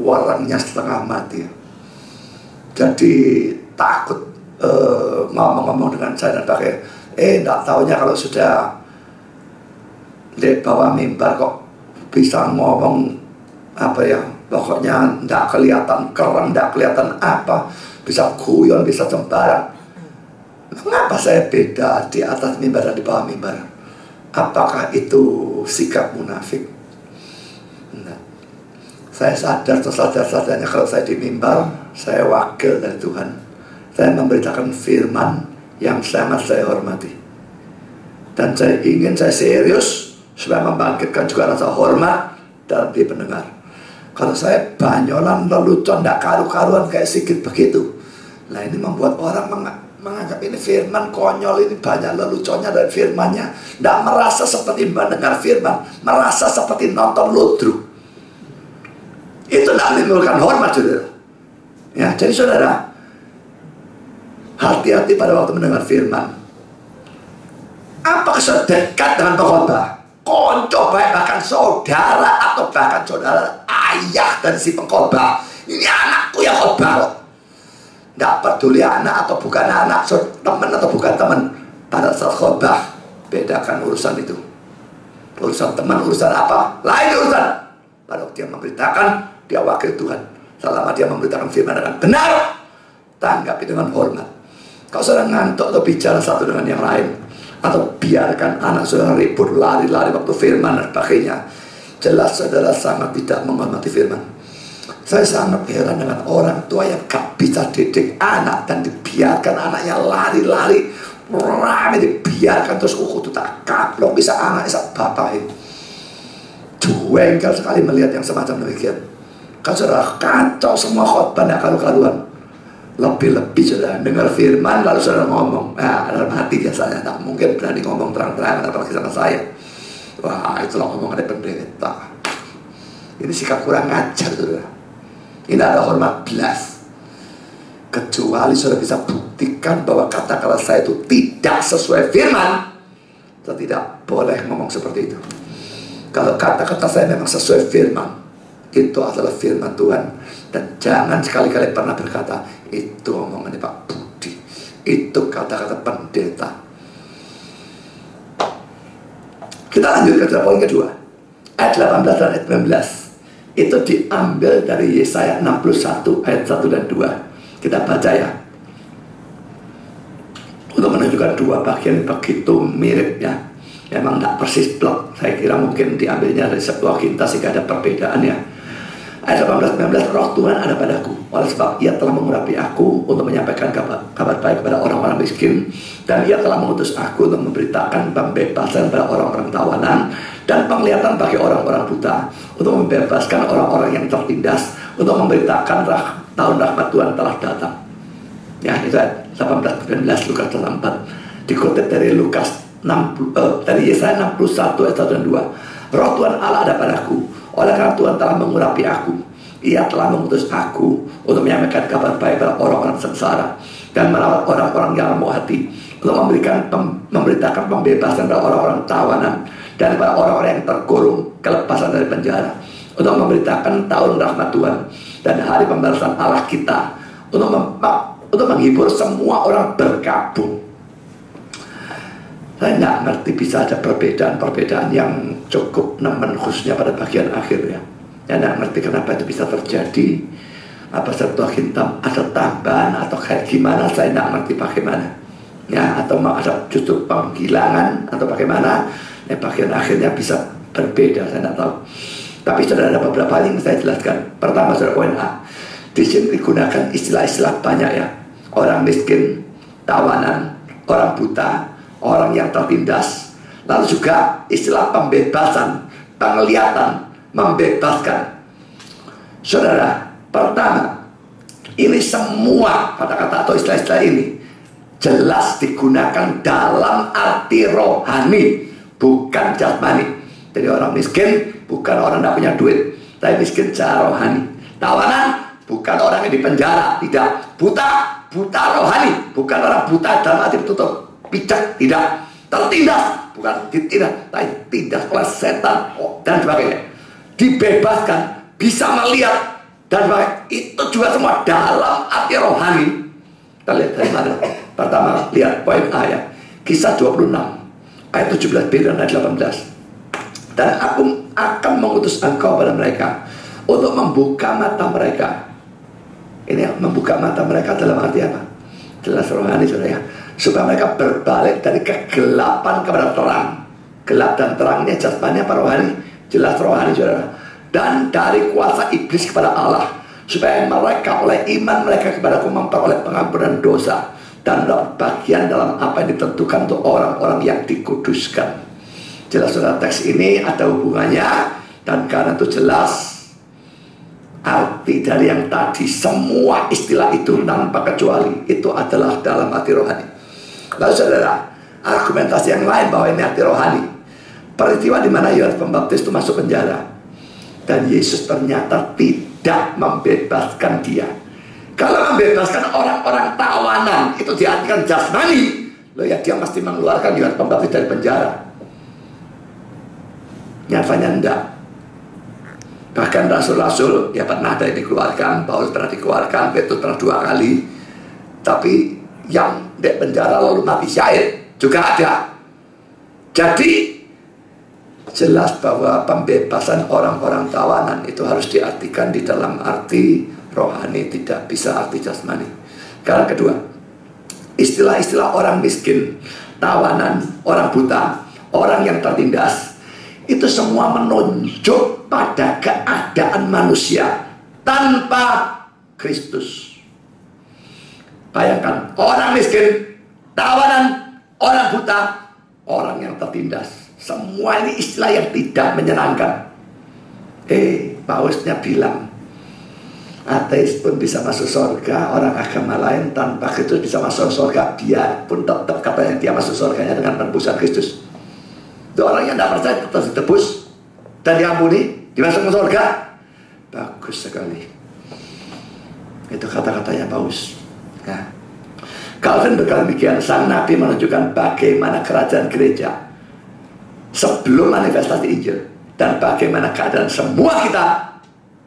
orangnya setengah mati, jadi takut ngomong-ngomong dengan saya dan pakai nggak taunya kalau sudah di bawah mimbar kok bisa ngomong apa ya, pokoknya nggak kelihatan keren, nggak kelihatan apa, bisa guyon, bisa sembarang. Mengapa saya beda di atas mimbar dan di bawah mimbar? Apakah itu sikap munafik? Nah, saya sadar sesadar-sadarnya kalau saya di mimbar, saya wakil dari Tuhan. Saya memberitakan firman yang sangat saya hormati. Dan saya serius supaya membangkitkan juga rasa hormat dalam diri pendengar. Kalau saya banyolan lelucon, tidak karu-karuan kayak Sigit begitu, Nah ini membuat orang menganggap ini firman konyol, ini banyak leluconnya dari firmannya. Tidak merasa seperti mendengar firman, merasa seperti nonton ludruk. Itu tidak menimbulkan hormat, saudara. Ya, jadi saudara, hati-hati pada waktu mendengar firman. Apakah saudara dekat dengan pengkhotbah? Konco baik, bahkan saudara atau bahkan saudara ayah dari si pengkhotbah. Ini anakku yang khotbah loh. Tidak peduli anak atau bukan anak, teman atau bukan teman. Pada saat khotbah, bedakan urusan itu. Urusan teman, urusan apa? Lain urusan. Pada waktu dia memberitakan, dia wakil Tuhan. Selama dia memberitakan firman dengan benar, tanggapi dengan hormat. Kalau saudara ngantuk atau bicara satu dengan yang lain, atau biarkan anak saudara ribut, lari-lari waktu firman dan sebagainya, jelas saudara sangat tidak menghormati firman. Saya sangat heran dengan orang tua yang gak bisa didik anak dan dibiarkan anaknya lari-lari, rame dibiarkan terus itu tak kaplok bisa anak bisa bapak ini. Jengkel sekali melihat yang semacam demikian. Kan saudara kacau semua khotbah karu-karuan. Lebih-lebih saudara dengar firman lalu saudara ngomong, dalam hati biasanya tak mungkin berani ngomong terang-terangan apalagi sama saya. Wah, itulah omongan dari pendeta. Ini sikap kurang ajar, saudara. Ini ada hormat belas. Kecuali saudara bisa buktikan bahwa kata-kata saya itu tidak sesuai firman, saya tidak boleh ngomong seperti itu. Kalau kata-kata saya memang sesuai firman, itu adalah firman Tuhan. Dan jangan sekali-kali pernah berkata, itu omongannya Pak Budi, itu kata-kata pendeta. Kita lanjut ke poin kedua, ayat 18 dan ayat 19. Itu diambil dari Yesaya 61 ayat 1 dan 2. Kita baca ya, untuk menunjukkan dua bagian begitu miripnya. Memang tidak persis blok. Saya kira mungkin diambilnya dari Septuaginta sehingga ada perbedaannya. Ayat 18-19, Roh Tuhan ada padaku, oleh sebab Ia telah mengurapi aku untuk menyampaikan kabar baik kepada orang-orang miskin, dan Ia telah mengutus aku untuk memberitakan pembebasan kepada orang-orang tawanan dan penglihatan bagi orang-orang buta, untuk membebaskan orang-orang yang tertindas, untuk memberitakan tahun rahmat Tuhan telah datang. Ya, itu ayat 18-19 Lukas 4. Dikutip dari dari Yesaya 61 ayat 1 dan 2. Roh Tuhan Allah ada padaku, oleh karena Tuhan telah mengurapi aku. Ia telah mengutus aku untuk menyampaikan kabar baik kepada orang-orang sengsara dan merawat orang-orang yang lemah hati, untuk memberitakan pembebasan kepada orang-orang tawanan dan kepada orang-orang yang terkurung kelepasan dari penjara, untuk memberitakan tahun rahmat Tuhan dan hari pembalasan Allah kita, untuk menghibur semua orang berkabung. Saya tidak ngerti bisa ada perbedaan-perbedaan yang cukup nemen khususnya pada bagian akhir ya. Saya tidak ngerti kenapa itu bisa terjadi. Apa Septuaginta ada tambahan atau kayak gimana, saya tidak ngerti bagaimana. Ya, atau ada justru penghilangan atau bagaimana. Bagian akhirnya bisa berbeda, saya tidak tahu. Tapi sudah ada beberapa hal yang saya jelaskan. Pertama, saudara, poin A. Di sini digunakan istilah-istilah banyak ya. Orang miskin, tawanan, orang buta, orang yang tertindas, lalu juga istilah pembebasan, penglihatan, membebaskan. Saudara, pertama, ini semua kata-kata atau istilah-istilah ini jelas digunakan dalam arti rohani, bukan jasmani. Jadi orang miskin bukan orang tidak punya duit, tapi miskin secara rohani. Tawanan bukan orang yang di penjara, tidak. Buta rohani, bukan orang buta dalam arti tertutup, pijak, tidak. Tertindas, bukan ditindas, tapi tindas oleh setan dan sebagainya. Dibebaskan, bisa melihat dan sebagainya. Itu juga semua dalam arti rohani. Kita lihat dari mana? Pertama, lihat poin A ya. Kisah 26 ayat 17b dan ayat 18. Dan aku akan mengutus engkau pada mereka untuk membuka mata mereka. Ini membuka mata mereka dalam arti apa? Jelas rohani, saudara ya. Supaya mereka berbalik dari kegelapan kepada terang. Gelap dan terangnya jasmani apa rohani? Jelas rohani, saudara. Dan dari kuasa iblis kepada Allah, supaya mereka oleh iman mereka kepada aku memperoleh pengampunan dosa dan bagian dalam apa yang ditentukan untuk orang-orang yang dikuduskan. Jelas, saudara, teks ini ada hubungannya. Dan karena itu jelas arti dari yang tadi, semua istilah itu tanpa kecuali itu adalah dalam arti rohani. Lalu saudara, argumentasi yang lain bahwa ini arti rohani, peristiwa di mana Yohanes Pembaptis itu masuk penjara dan Yesus ternyata tidak membebaskan dia. Kalau membebaskan orang-orang tawanan itu diartikan jasmani, loh ya dia mesti mengeluarkan Yohanes Pembaptis dari penjara. Nyatanya enggak. Bahkan rasul-rasul ya pernah ada yang dikeluarkan, Paulus pernah dikeluarkan, Petrus pernah 2 kali. Tapi yang di penjara lalu mati syahid juga ada. Jadi jelas bahwa pembebasan orang-orang tawanan itu harus diartikan di dalam arti rohani, tidak bisa arti jasmani. Karena kedua, istilah-istilah orang miskin, tawanan, orang buta, orang yang tertindas, itu semua menunjuk pada keadaan manusia tanpa Kristus. Bayangkan, orang miskin, tawanan, orang buta, orang yang tertindas. Semua ini istilah yang tidak menyenangkan. Pausnya bilang, ateis pun bisa masuk surga, orang agama lain tanpa Kristus bisa masuk surga, biarpun tetap katanya dia masuk surganya dengan penebusan Kristus. Orang yang tidak percaya tetap ditebus dan diampuni, dimasukkan surga. Bagus sekali. Itu kata-katanya Paus. Nah, Calvin berkata demikian, sang Nabi menunjukkan bagaimana kerajaan gereja sebelum manifestasi Injil dan bagaimana keadaan semua kita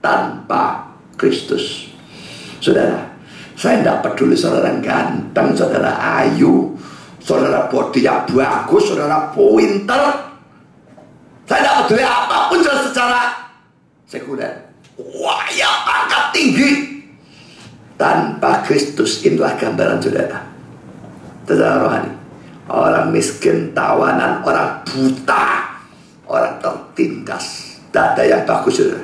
tanpa Kristus. Saudara, saya tidak peduli saudara ganteng, saudara ayu, saudara bodi yang bagus, saudara pinter. Saya tidak peduli apapun secara sekuler. Wah, ya pangkat tinggi. Tanpa Kristus, inilah gambaran saudara. Saudara rohani, orang miskin, tawanan, orang buta, orang tertindas. Tidak ada yang bagus saudara.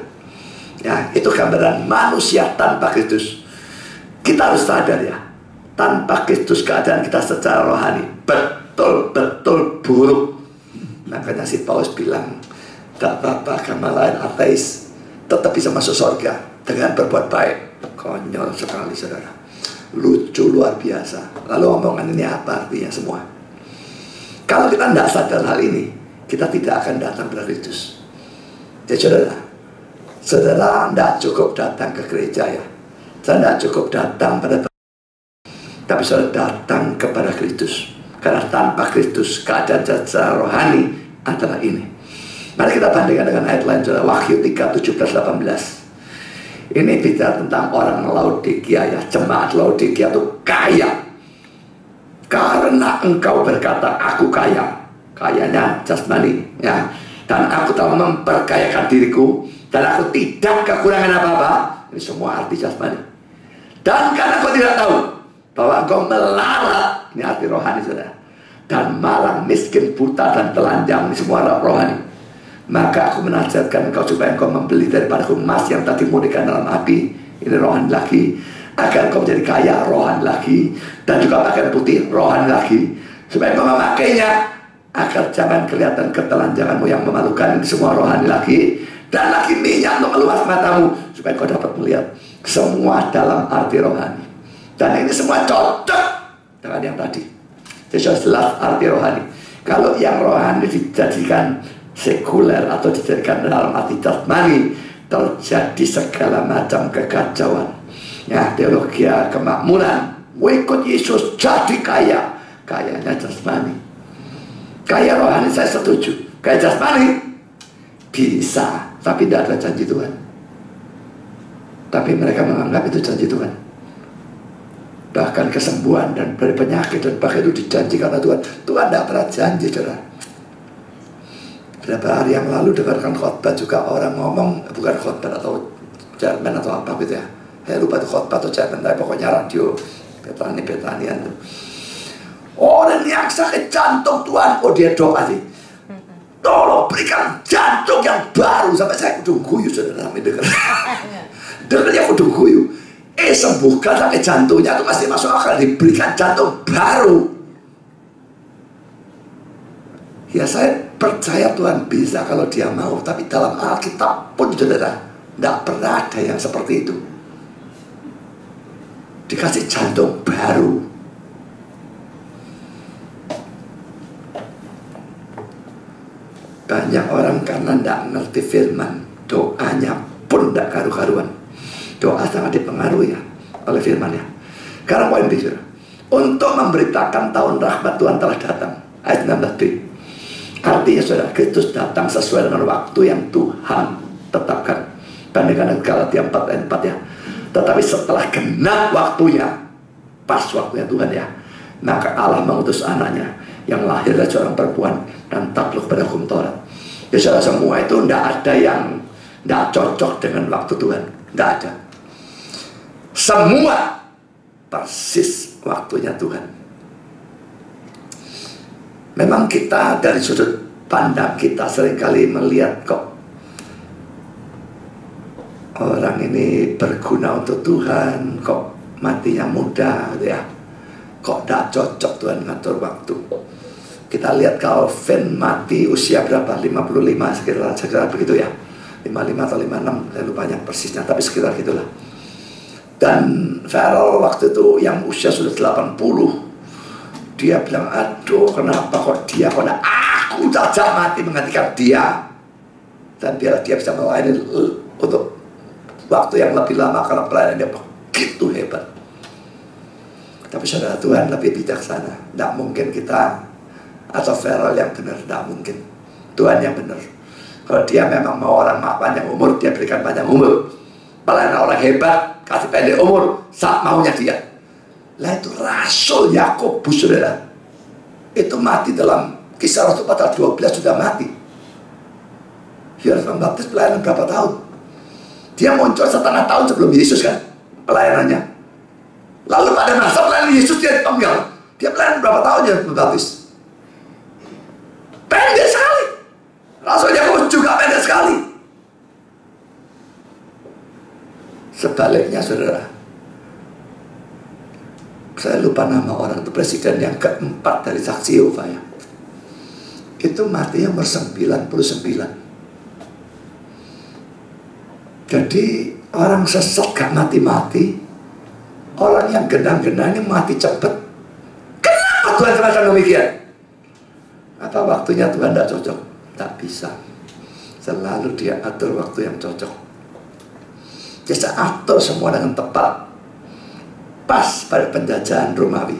Ya, itu gambaran manusia tanpa Kristus. Kita harus sadar ya, tanpa Kristus keadaan kita secara rohani betul-betul buruk. Makanya si Paulus bilang, tak apa-apa agama lain ateis tetap bisa masuk surga dengan berbuat baik. Konyol sekali saudara, lucu luar biasa. Lalu omongan ini apa artinya semua? Kalau kita tidak sadar hal ini, kita tidak akan datang kepada Kristus. Jadi saudara tidak cukup datang ke gereja ya. Saya tidak cukup datang pada, tapi saudara datang kepada Kristus. Karena tanpa Kristus keadaan secara rohani adalah ini. Mari kita bandingkan dengan ayat lain saudara. Wahyu 3:17-18. Ini bicara tentang orang Laodikia ya. Jemaat Laodikia itu kaya. Karena engkau berkata aku kaya. Kayanya jasmani ya. Dan aku telah memperkayakan diriku dan aku tidak kekurangan apa-apa. Ini semua arti jasmani. Dan karena kau tidak tahu bahwa engkau melarat, ini arti rohani saudara, dan malang, miskin, buta, dan telanjang, ini semua rohani, maka aku menasihatkan engkau supaya engkau membeli daripadaku emas yang tadi murnikan dalam api, ini rohani lagi, agar engkau menjadi kaya, rohani lagi, dan juga pakaian putih, rohani lagi, supaya engkau memakainya agar jangan kelihatan ketelanjanganmu yang memalukan, ini semua rohani lagi, dan lagi minyak untuk meluas matamu supaya engkau dapat melihat. Semua dalam arti rohani. Dan ini semua cocok dengan yang tadi. Jadi jelas arti rohani. Kalau yang rohani dijadikan sekuler atau dijadikan dalam arti jasmani, terjadi segala macam kekacauan. Ya, teologi kemakmuran. Ikut Yesus jadi kaya. Kayanya jasmani. Kaya rohani saya setuju. Kaya jasmani bisa, tapi tidak ada janji Tuhan. Tapi mereka menganggap itu janji Tuhan. Bahkan kesembuhan dan dari penyakit dan bahkan itu dijanjikan oleh Tuhan. Tuhan tidak pernah janji saudara. Beberapa hari yang lalu dengarkan khotbah juga orang ngomong, bukan khotbah atau Jerman atau apa gitu ya. Saya lupa itu khotbah atau Jerman, tapi pokoknya radio petani-petanian itu. Orang yang sakit jantung Tuhan, oh dia doa sih. Tolong berikan jantung yang baru. Sampai saya udah guyu saudara sampai dengar. Dengarnya udah guyu. Sembuhkan sakit jantungnya itu pasti masuk akal, diberikan jantung baru. Ya saya percaya Tuhan bisa kalau dia mau. Tapi dalam Alkitab pun saudara, Tidak pernah ada yang seperti itu. Dikasih jantung baru. Banyak orang karena tidak ngerti firman, doanya pun tidak karu-karuan. Doa sangat dipengaruhi oleh firman ya. Karena poin B, untuk memberitakan tahun rahmat Tuhan telah datang. Ayat 16b. Artinya saudara, Kristus datang sesuai dengan waktu yang Tuhan tetapkan. Bandingkan dengan Galatia 4 ayat 4 ya. Tetapi setelah genap waktunya, pas waktunya Tuhan ya, maka Allah mengutus anaknya yang lahir dari seorang perempuan dan takluk pada hukum Taurat. Ya saudara, semua itu tidak ada yang tidak cocok dengan waktu Tuhan. Tidak ada. Semua persis waktunya Tuhan. Memang kita dari sudut pandang kita seringkali melihat kok orang ini berguna untuk Tuhan, kok matinya muda gitu ya, kok tidak cocok Tuhan ngatur waktu. Kita lihat Calvin mati usia berapa? 55 sekitar begitu ya, 55 atau 56, saya lupa yang persisnya, tapi sekitar gitulah. Dan Farel waktu itu yang usia sudah 80, dia bilang, aduh kenapa kok dia, kok aku saja mati menggantikan dia. Dan biar dia bisa melayani untuk waktu yang lebih lama, karena pelayanan dia begitu hebat. Tapi saudara, Tuhan lebih bijaksana. Tidak mungkin kita atau Farel yang benar, tidak mungkin. Tuhan yang benar. Kalau dia memang mau orang panjang umur, dia berikan panjang umur. Pelayanan orang hebat, kasih pendek umur, saat maunya dia. Lah itu Rasul Yakobus saudara, itu mati dalam Kisah Rasul pasal 12 sudah mati. Yohanes Pembaptis pelayanan berapa tahun? Dia muncul setengah tahun sebelum Yesus kan pelayanannya. Lalu pada masa pelayanan Yesus dia dipenggal. Dia pelayanan berapa tahun ya Pembaptis? Pendek sekali. Rasul Yakobus juga pendek sekali. Sebaliknya saudara, saya lupa nama orang itu, presiden yang keempat dari Saksi Yehova ya. Itu matinya umur 99. Jadi orang sesat gak mati-mati, orang yang gendang-gendang ini mati cepat. Kenapa Tuhan semacam demikian? Apa waktunya Tuhan tidak cocok? Tak bisa. Selalu dia atur waktu yang cocok. Dia atur semua dengan tepat. Pas pada penjajahan Romawi.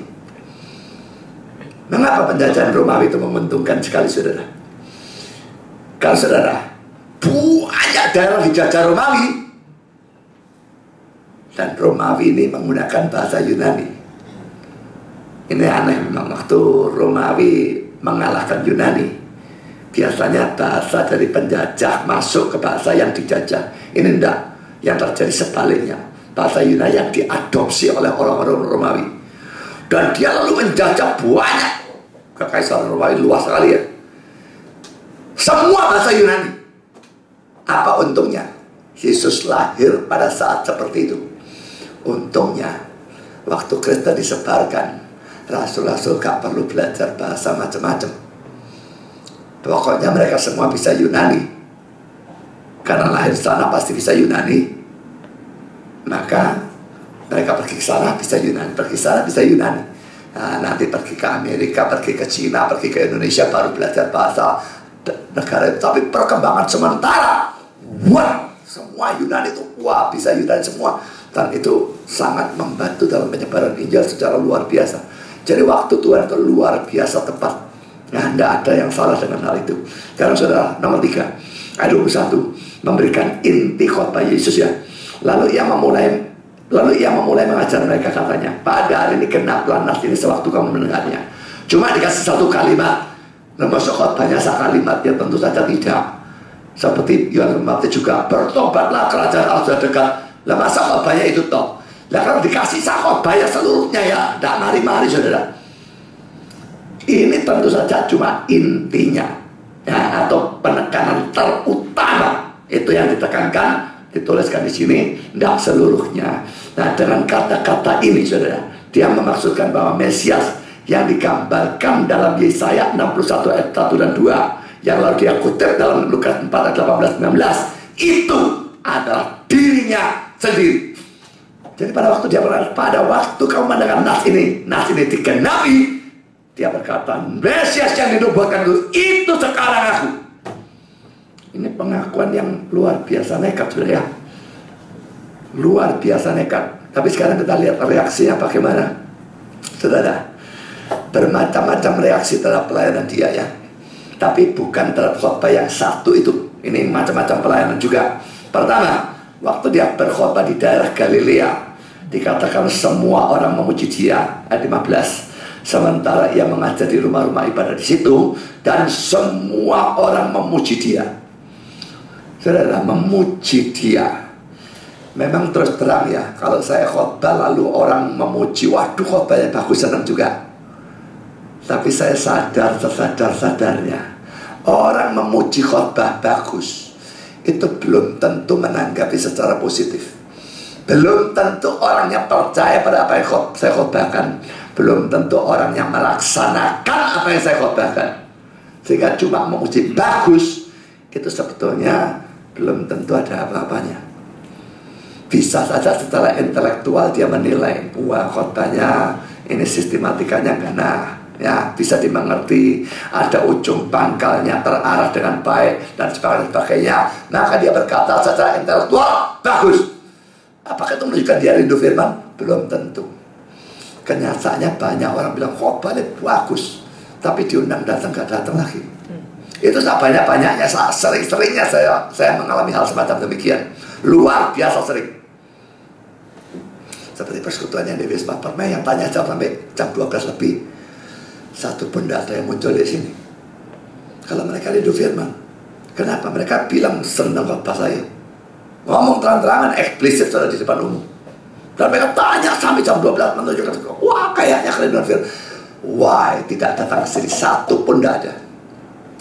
Mengapa penjajahan Romawi itu menguntungkan sekali saudara? Kalau saudara, banyak daerah dijajah Romawi, dan Romawi ini menggunakan bahasa Yunani. Ini aneh memang, waktu Romawi mengalahkan Yunani, biasanya bahasa dari penjajah masuk ke bahasa yang dijajah. Ini enggak, yang terjadi sebaliknya. Bahasa Yunani yang diadopsi oleh orang-orang Romawi, dan dia lalu menjajah banyak. Kekaisaran Romawi luas sekali ya, semua bahasa Yunani. Apa untungnya? Yesus lahir pada saat seperti itu. Untungnya waktu Kristen disebarkan, rasul-rasul gak perlu belajar bahasa macam-macam. Pokoknya mereka semua bisa Yunani, karena lahir sana pasti bisa Yunani. Maka mereka pergi ke sana bisa Yunani, pergi ke sana bisa Yunani. Nah, nanti pergi ke Amerika, pergi ke Cina, pergi ke Indonesia, baru belajar bahasa negara itu. Tapi perkembangan sementara, wah, semua Yunani itu, wah, bisa Yunani semua. Dan itu sangat membantu dalam penyebaran Injil secara luar biasa. Jadi waktu Tuhan itu luar biasa tepat. Nah, tidak ada yang salah dengan hal itu. Karena saudara, nomor 3 ayat 21 memberikan inti khotbah Yesus ya. Lalu ia memulai mengajar mereka, katanya, pada hari ini genaplah nas ini sewaktu kamu mendengarnya. Cuma dikasih satu kalimat. Masuk khotbahnya sekalimat, ya tentu saja tidak. Seperti Yohanes Pembaptis juga, bertobatlah kerajaan Allah sudah dekat. Lah masa khotbahnya itu toh. Lah kalau dikasih khotbahnya seluruhnya ya tidak mari-mari saudara. Ini tentu saja cuma intinya ya, atau penekanan terutama. Itu yang ditekankan, dituliskan di sini, tidak seluruhnya. Nah, dengan kata-kata ini saudara, dia memaksudkan bahwa Mesias yang digambarkan dalam Yesaya 61 ayat 1 dan 2, yang lalu dia kutip dalam Lukas 4 ayat 18-19, itu adalah dirinya sendiri. Jadi pada waktu kamu mendengar nas ini digenapi, dia berkata, Mesias yang dinubuatkan dulu itu sekarang aku. Ini pengakuan yang luar biasa nekat, saudara ya. Luar biasa nekat. Tapi sekarang kita lihat reaksinya bagaimana, saudara. Bermacam-macam reaksi terhadap pelayanan dia ya. Tapi bukan terhadap khotbah yang satu itu. Ini macam-macam pelayanan juga. Pertama, waktu dia berkhotbah di daerah Galilea, dikatakan semua orang memuji dia, ayat 15. Sementara ia mengajar di rumah-rumah ibadah di situ, dan semua orang memuji dia. Saudara, memuji dia. Memang terus terang ya, kalau saya khotbah lalu orang memuji, waduh khotbahnya bagus, senang juga. Tapi saya sadar sesadar-sadarnya, orang memuji khotbah bagus itu belum tentu menanggapi secara positif. Belum tentu orangnya percaya pada apa yang saya khotbahkan. Belum tentu orang yang melaksanakan apa yang saya khotbahkan. Sehingga cuma memuji bagus itu sebetulnya belum tentu ada apa-apanya. Bisa saja secara intelektual dia menilai, wah khotbahnya ini sistematikanya kena, ya bisa dimengerti, ada ujung pangkalnya terarah dengan baik dan sebagainya. Maka dia berkata secara intelektual bagus. Apakah itu menunjukkan dia rindu firman? Belum tentu. Kenyataannya banyak orang bilang khotbahnya bagus, tapi diundang datang gak datang lagi. Itu banyak-banyaknya, sering-seringnya saya mengalami hal semacam demikian. Luar biasa sering. Seperti persekutuan yang di Wisma Permai yang tanya jawab sampai jam 12 lebih. Satu pun tidak ada yang muncul di sini. Kalau mereka rindu firman, kenapa? Mereka bilang senang khotbah saya. Ngomong terang-terangan eksplisit sudah di depan umum. Dan mereka tanya sampai jam 12 menunjukkan, wah kayaknya kerinduan firman. Wah, tidak datang ke sini satu pun tidak ada.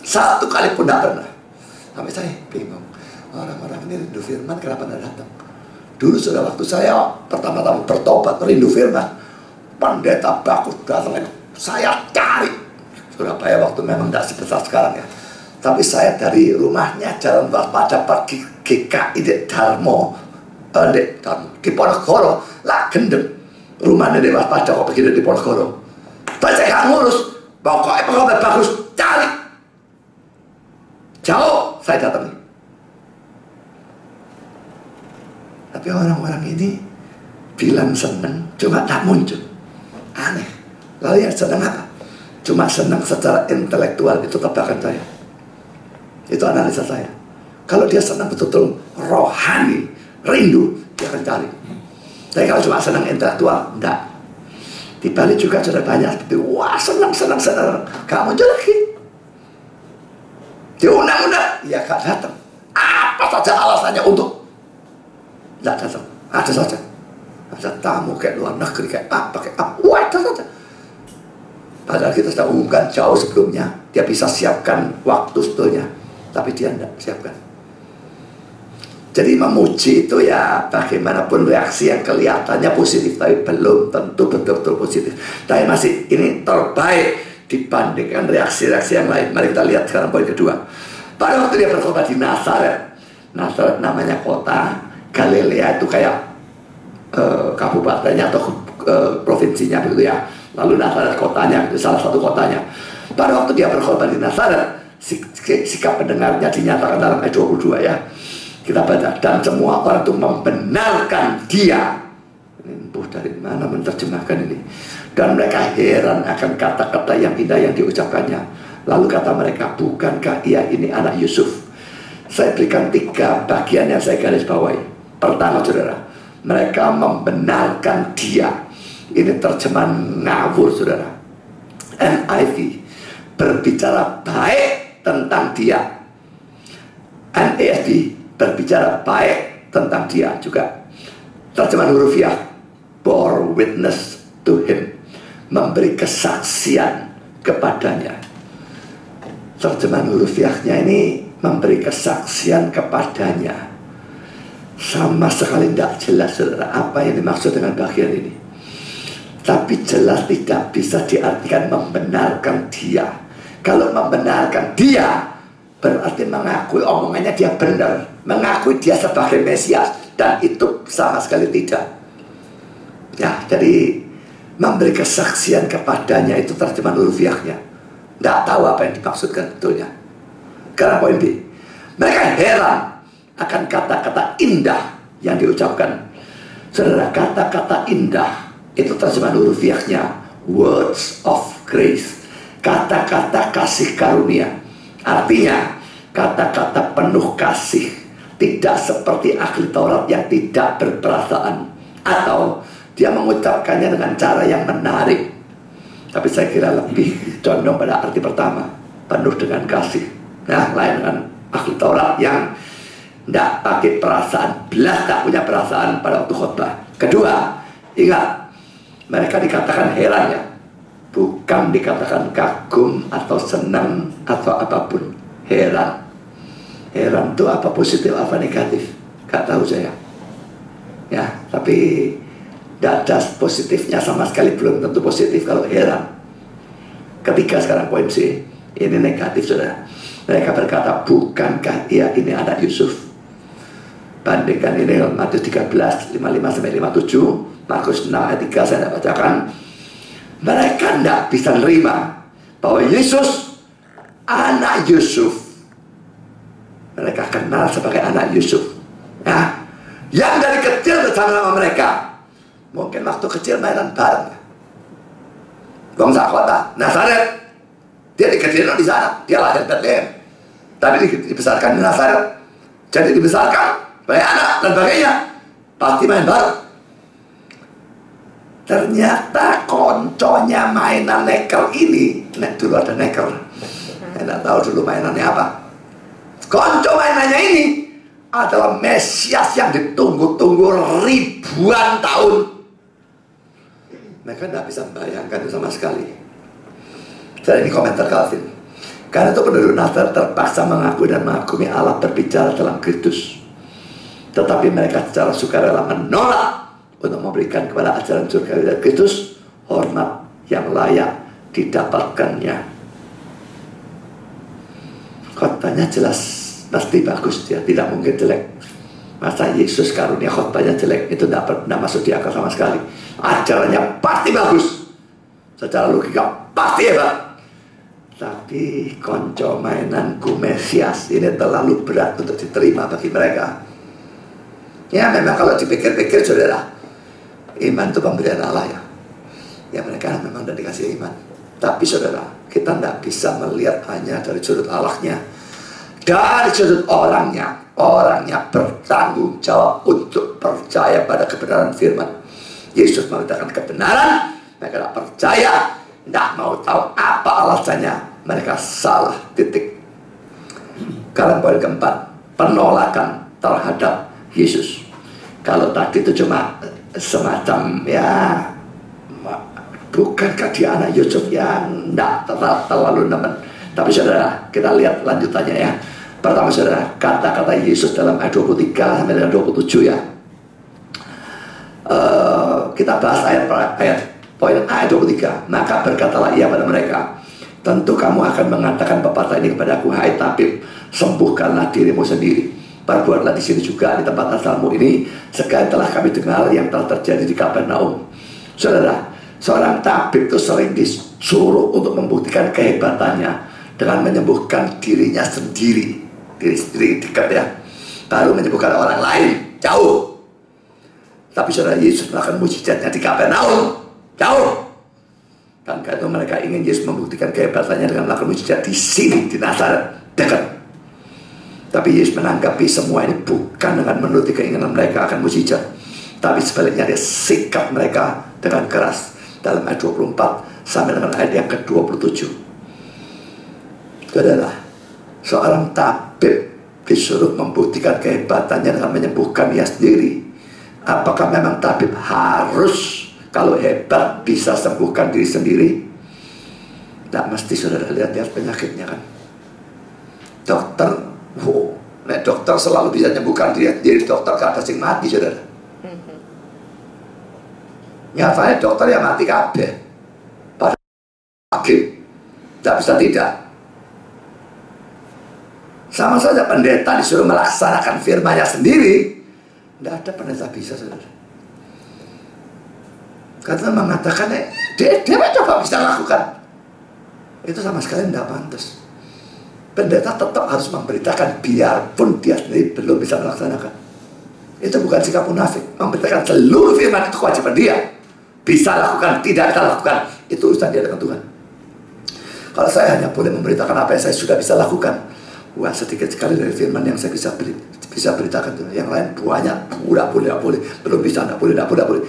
Satu kali pun tidak pernah. Sampai saya bingung, orang-orang ini rindu firman kenapa tidak datang? Dulu sudah waktu saya pertama-tama bertobat rindu firman, pendeta bagus datang, saya cari. Surabaya waktu memang tidak sebesar sekarang ya. Tapi saya dari rumahnya Jalan Waspada pergi GKI di Darmo, di Ponorogo lah gendeng. Rumahnya di Waspada kok pergi di Ponorogo. Tapi saya gak ngurus. Pokoknya pengkhotbah bagus, cari. Jauh saya datang. Tapi orang-orang ini bilang senang, cuma tak muncul. Aneh. Lalu yang senang apa? Cuma senang secara intelektual, itu tebakan saya. Itu analisa saya. Kalau dia senang betul-betul rohani, rindu, dia akan cari. Tapi kalau cuma senang intelektual, enggak. Di Bali juga sudah banyak seperti, wah senang. Gak muncul lagi. Diundang-undang, ya gak datang. Apa saja alasannya untuk enggak datang. Ada saja. Ada tamu kayak luar negeri, kayak apa, wah ada saja. Padahal kita sudah umumkan jauh sebelumnya. Dia bisa siapkan waktu sebetulnya, tapi dia tidak siapkan. Jadi memuji itu ya bagaimanapun reaksi yang kelihatannya positif, tapi belum tentu betul-betul positif. Tapi masih ini terbaik dibandingkan reaksi-reaksi yang lain. Mari kita lihat sekarang poin kedua. Pada waktu dia berkhotbah di Nazaret, Nazaret namanya kota, Galilea itu kayak kabupatennya atau provinsinya begitu ya. Lalu Nazaret kotanya, itu salah satu kotanya. Pada waktu dia berkhotbah di Nazaret, sikap pendengarnya dinyatakan dalam ayat 22 ya. Kita baca, dan semua orang itu membenarkan dia. Ini dari mana menerjemahkan ini? Dan mereka heran akan kata-kata yang indah yang diucapkannya. Lalu kata mereka, bukankah ia ini anak Yusuf? Saya berikan 3 bagian yang saya garis bawahi. Pertama saudara, mereka membenarkan dia. Ini terjemahan ngawur saudara. NIV berbicara baik tentang dia. NASB berbicara baik tentang dia juga. Terjemahan hurufiah, bore witness to him, memberi kesaksian kepadanya. Terjemahan hurufiahnya ini memberi kesaksian kepadanya. Sama sekali tidak jelas saudara apa yang dimaksud dengan bagian ini. Tapi jelas tidak bisa diartikan membenarkan dia. Kalau membenarkan dia, berarti mengakui omongannya dia benar, mengakui dia sebagai Mesias, dan itu sama sekali tidak. Ya, jadi memberi kesaksian kepadanya itu terjemahan urufiahnya. Tidak tahu apa yang dimaksudkan betulnya. Karena poin B, mereka heran akan kata-kata indah yang diucapkan. Saudara, kata-kata indah itu terjemahan urufiahnya words of grace, kata-kata kasih karunia. Artinya kata-kata penuh kasih, tidak seperti ahli Taurat yang tidak berperasaan, atau dia mengucapkannya dengan cara yang menarik. Tapi saya kira lebih condong pada arti pertama, penuh dengan kasih. Nah, lain dengan ahli Taurat yang tidak pakai perasaan, belas tak punya perasaan pada waktu khotbah. Kedua, ingat, mereka dikatakan heran ya, bukan dikatakan kagum atau senang atau apapun. Heran. Heran itu apa positif apa negatif? Gak tahu saya. Ya, tapi tidak ada positifnya sama sekali, belum tentu positif kalau heran. Ketiga sekarang poin C, ini negatif saudara. Mereka berkata, bukankah ia ini anak Yusuf? Bandingkan ini Matius 13, 55-57, Markus 6 ayat 3 saya tidak bacakan. Mereka tidak bisa nerima bahwa Yesus anak Yusuf. Mereka kenal sebagai anak Yusuf, ya, yang dari kecil bersama mereka. Mungkin waktu kecil mainan bareng. Bangsa kota Nazaret, dia dikecilkan di sana. Dia lahir Bethlehem, tapi dibesarkan di Nazaret. Jadi dibesarkan sebagai anak dan sebagainya. Pasti main bareng. Ternyata konconya mainan nekel ini, dulu ada nekel, saya tidak tahu dulu mainannya apa. Konco mainannya ini adalah Mesias yang ditunggu-tunggu ribuan tahun. Mereka tidak bisa membayangkan itu sama sekali. Jadi ini komentar Calvin. Karena itu penduduk Nazaret terpaksa mengakui dan mengagumi Allah berbicara dalam Kristus. Tetapi mereka secara sukarela menolak untuk memberikan kepada ajaran surga dari Kristus hormat yang layak didapatkannya. Khotbahnya jelas, pasti bagus, dia tidak mungkin jelek. Masa Yesus karunia khotbahnya jelek? Itu tidak pernah masuk di akal sama sekali. Ajarannya pasti bagus, secara logika pasti hebat. Tapi konco mainanku Mesias ini terlalu berat untuk diterima bagi mereka. Ya memang kalau dipikir-pikir saudara, iman itu pemberian Allah ya. Ya mereka memang sudah dikasih iman. Tapi saudara, kita tidak bisa melihat hanya dari sudut Allahnya, dari sudut orangnya. Orangnya bertanggung jawab untuk percaya pada kebenaran firman. Yesus memberitakan kebenaran, mereka tidak percaya, tidak mau tahu apa alasannya, mereka salah, titik. Kalian poin keempat, penolakan terhadap Yesus. Kalau tadi itu cuma semacam ya, bukankah dia anak Yusuf, yang tidak terlalu nemen. Tapi saudara, kita lihat lanjutannya ya. Pertama saudara, kata-kata Yesus dalam ayat 23 sampai dengan 27 ya. Kita bahas ayat poin ayat 23. Maka berkatalah ia pada mereka, tentu kamu akan mengatakan pepatah ini kepadaku, hai tabib, sembuhkanlah dirimu sendiri. Perbuatlah di sini juga di tempat asalmu ini, sekali telah kami dengar yang telah terjadi di Kapernaum. Saudara, seorang tabib itu sering disuruh untuk membuktikan kehebatannya dengan menyembuhkan dirinya sendiri. Diri sendiri dekat ya, baru menyembuhkan orang lain jauh. Tapi saudara, Yesus melakukan mujizatnya di Kapernaum jauh. Dan karena itu mereka ingin Yesus membuktikan kehebatannya dengan melakukan mujizat di sini, di Nazaret, dekat. Tapi Yesus menanggapi semua ini bukan dengan menuruti keinginan mereka akan mujizat, tapi sebaliknya dia sikap mereka dengan keras. Dalam ayat 24 sampai dengan ayat yang ke-27. Saudara, seorang tabib disuruh membuktikan kehebatannya dengan menyembuhkan dia sendiri. Apakah memang tabib harus kalau hebat bisa sembuhkan diri sendiri? Tidak mesti saudara, lihat-lihat penyakitnya kan. Dokter, dokter selalu bisa menyembuhkan diri, dokter kata sing mati saudara. Nyatanya dokter yang mati kabeh. Pada sakit, tidak bisa tidak. Sama saja pendeta disuruh melaksanakan firman-Nya sendiri, tidak ada pendeta bisa, saudara. Karena mengatakan, dia coba bisa lakukan. Itu sama sekali tidak pantas. Pendeta tetap harus memberitakan, biarpun dia sendiri belum bisa melaksanakan. Itu bukan sikap munafik. Memberitakan seluruh firman itu kewajiban dia. Bisa lakukan, tidak bisa lakukan, itu urusan dia dengan Tuhan. Kalau saya hanya boleh memberitakan apa yang saya sudah bisa lakukan, wah, sedikit sekali dari firman yang saya bisa beritakan. Yang lain banyak, tidak boleh, belum bisa, tidak boleh.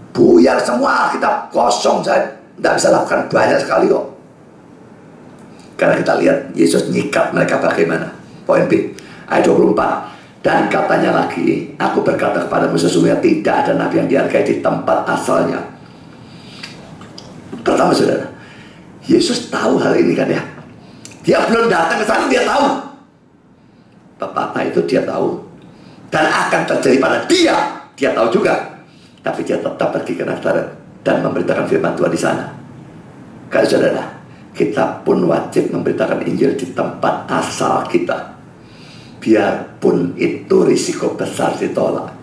Buyar semua, kita kosong, saya tidak bisa lakukan banyak sekali kok. Karena kita lihat Yesus nyikat mereka bagaimana. Poin B, ayat 24. Dan katanya lagi, aku berkata kepadamu, sesungguhnya tidak ada nabi yang dihargai di tempat asalnya. Pertama, saudara, Yesus tahu hal ini kan ya. Dia belum datang ke sana, dia tahu. Pepatah itu dia tahu. Dan akan terjadi pada dia tahu juga. Tapi dia tetap pergi ke Nazaret dan memberitakan firman Tuhan di sana. Kalau saudara, kita pun wajib memberitakan Injil di tempat asal kita. Biarpun itu risiko besar ditolak.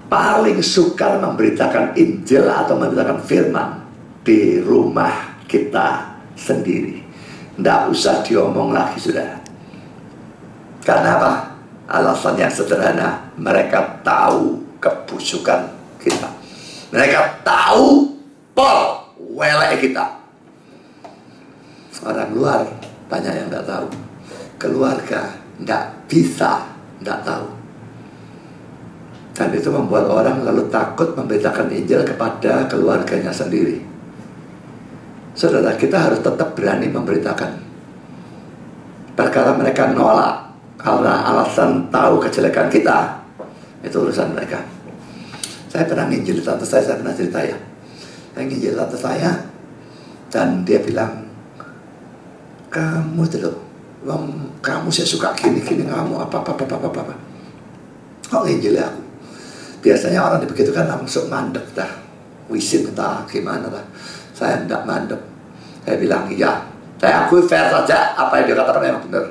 Paling sukar memberitakan Injil atau memberitakan firman di rumah kita sendiri. Tidak usah diomong lagi, saudara. Karena apa? Alasan yang sederhana, mereka tahu kebusukan kita. Mereka tahu welek kita. Orang luar banyak yang tidak tahu. Keluarga tidak bisa, tidak tahu. Dan itu membuat orang lalu takut memberitakan Injil kepada keluarganya sendiri. Saudara, kita harus tetap berani memberitakan. Perkara mereka nolak karena alasan tahu kejelekan kita, itu urusan mereka. Saya pernah nginjil tante saya pernah cerita ya. Saya nginjil tante saya, dan dia bilang, kamu itu loh, kamu saya suka gini, kamu apa. Oh, nginjil aku. Biasanya orang begitu kan langsung mandek dah, wisin entah gimana lah. Saya tidak mandek. Saya bilang, iya, saya akui fair saja, apa yang dia katakan memang benar.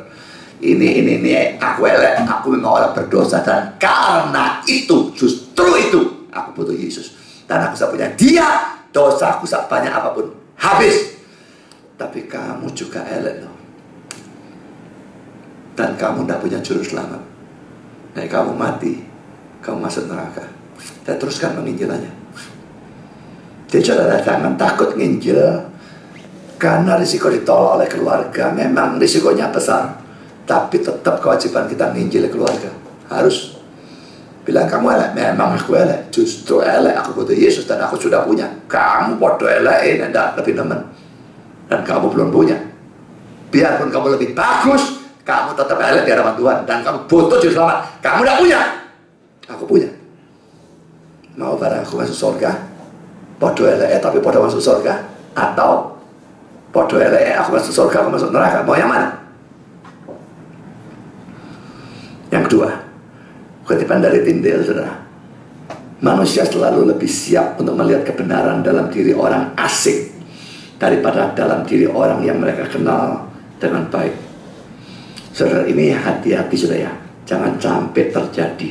Ini aku elek, aku memang orang berdosa, dan karena itu, justru itu, aku butuh Yesus. Dan aku sudah punya dia, dosaku sebanyak apapun habis. Tapi kamu juga elek loh. Dan kamu tidak punya juru selamat. Nah, kamu mati, kamu masuk neraka. Saya teruskan menginjilannya. Jadi saudara, jangan takut nginjil. Karena risiko ditolak oleh keluarga, memang risikonya besar. Tapi tetap kewajiban kita nginjil keluarga. Harus. Bilang kamu elek, memang aku elek. Justru elek, aku butuh Yesus dan aku sudah punya. Kamu bodoh elek, tidak lebih nemen. Dan kamu belum punya. Biarpun kamu lebih bagus, kamu tetap elek di hadapan Tuhan. Dan kamu butuh juru selamat. Kamu tidak punya. Aku punya. Mau barang aku masuk surga, bodoh elek tapi bodoh masuk surga, atau bodoh elek aku masuk surga, aku masuk neraka. Mau yang mana? Yang kedua, kutipan dari Tyndale, saudara. Manusia selalu lebih siap untuk melihat kebenaran dalam diri orang asing daripada dalam diri orang yang mereka kenal dengan baik. Saudara, ini hati-hati saudara ya, jangan sampai terjadi.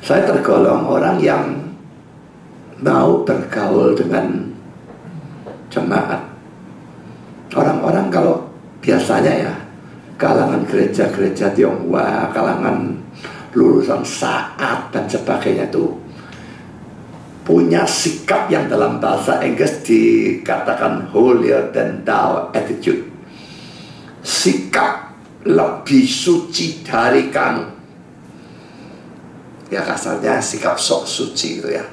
Saya tergolong orang yang mau bergaul dengan jemaat. Orang-orang kalau biasanya ya, kalangan gereja-gereja Tionghoa, kalangan lulusan saat dan sebagainya itu punya sikap yang dalam bahasa Inggris dikatakan holier than thou attitude. Sikap lebih suci dari kamu. Ya kasarnya sikap sok suci gitu ya.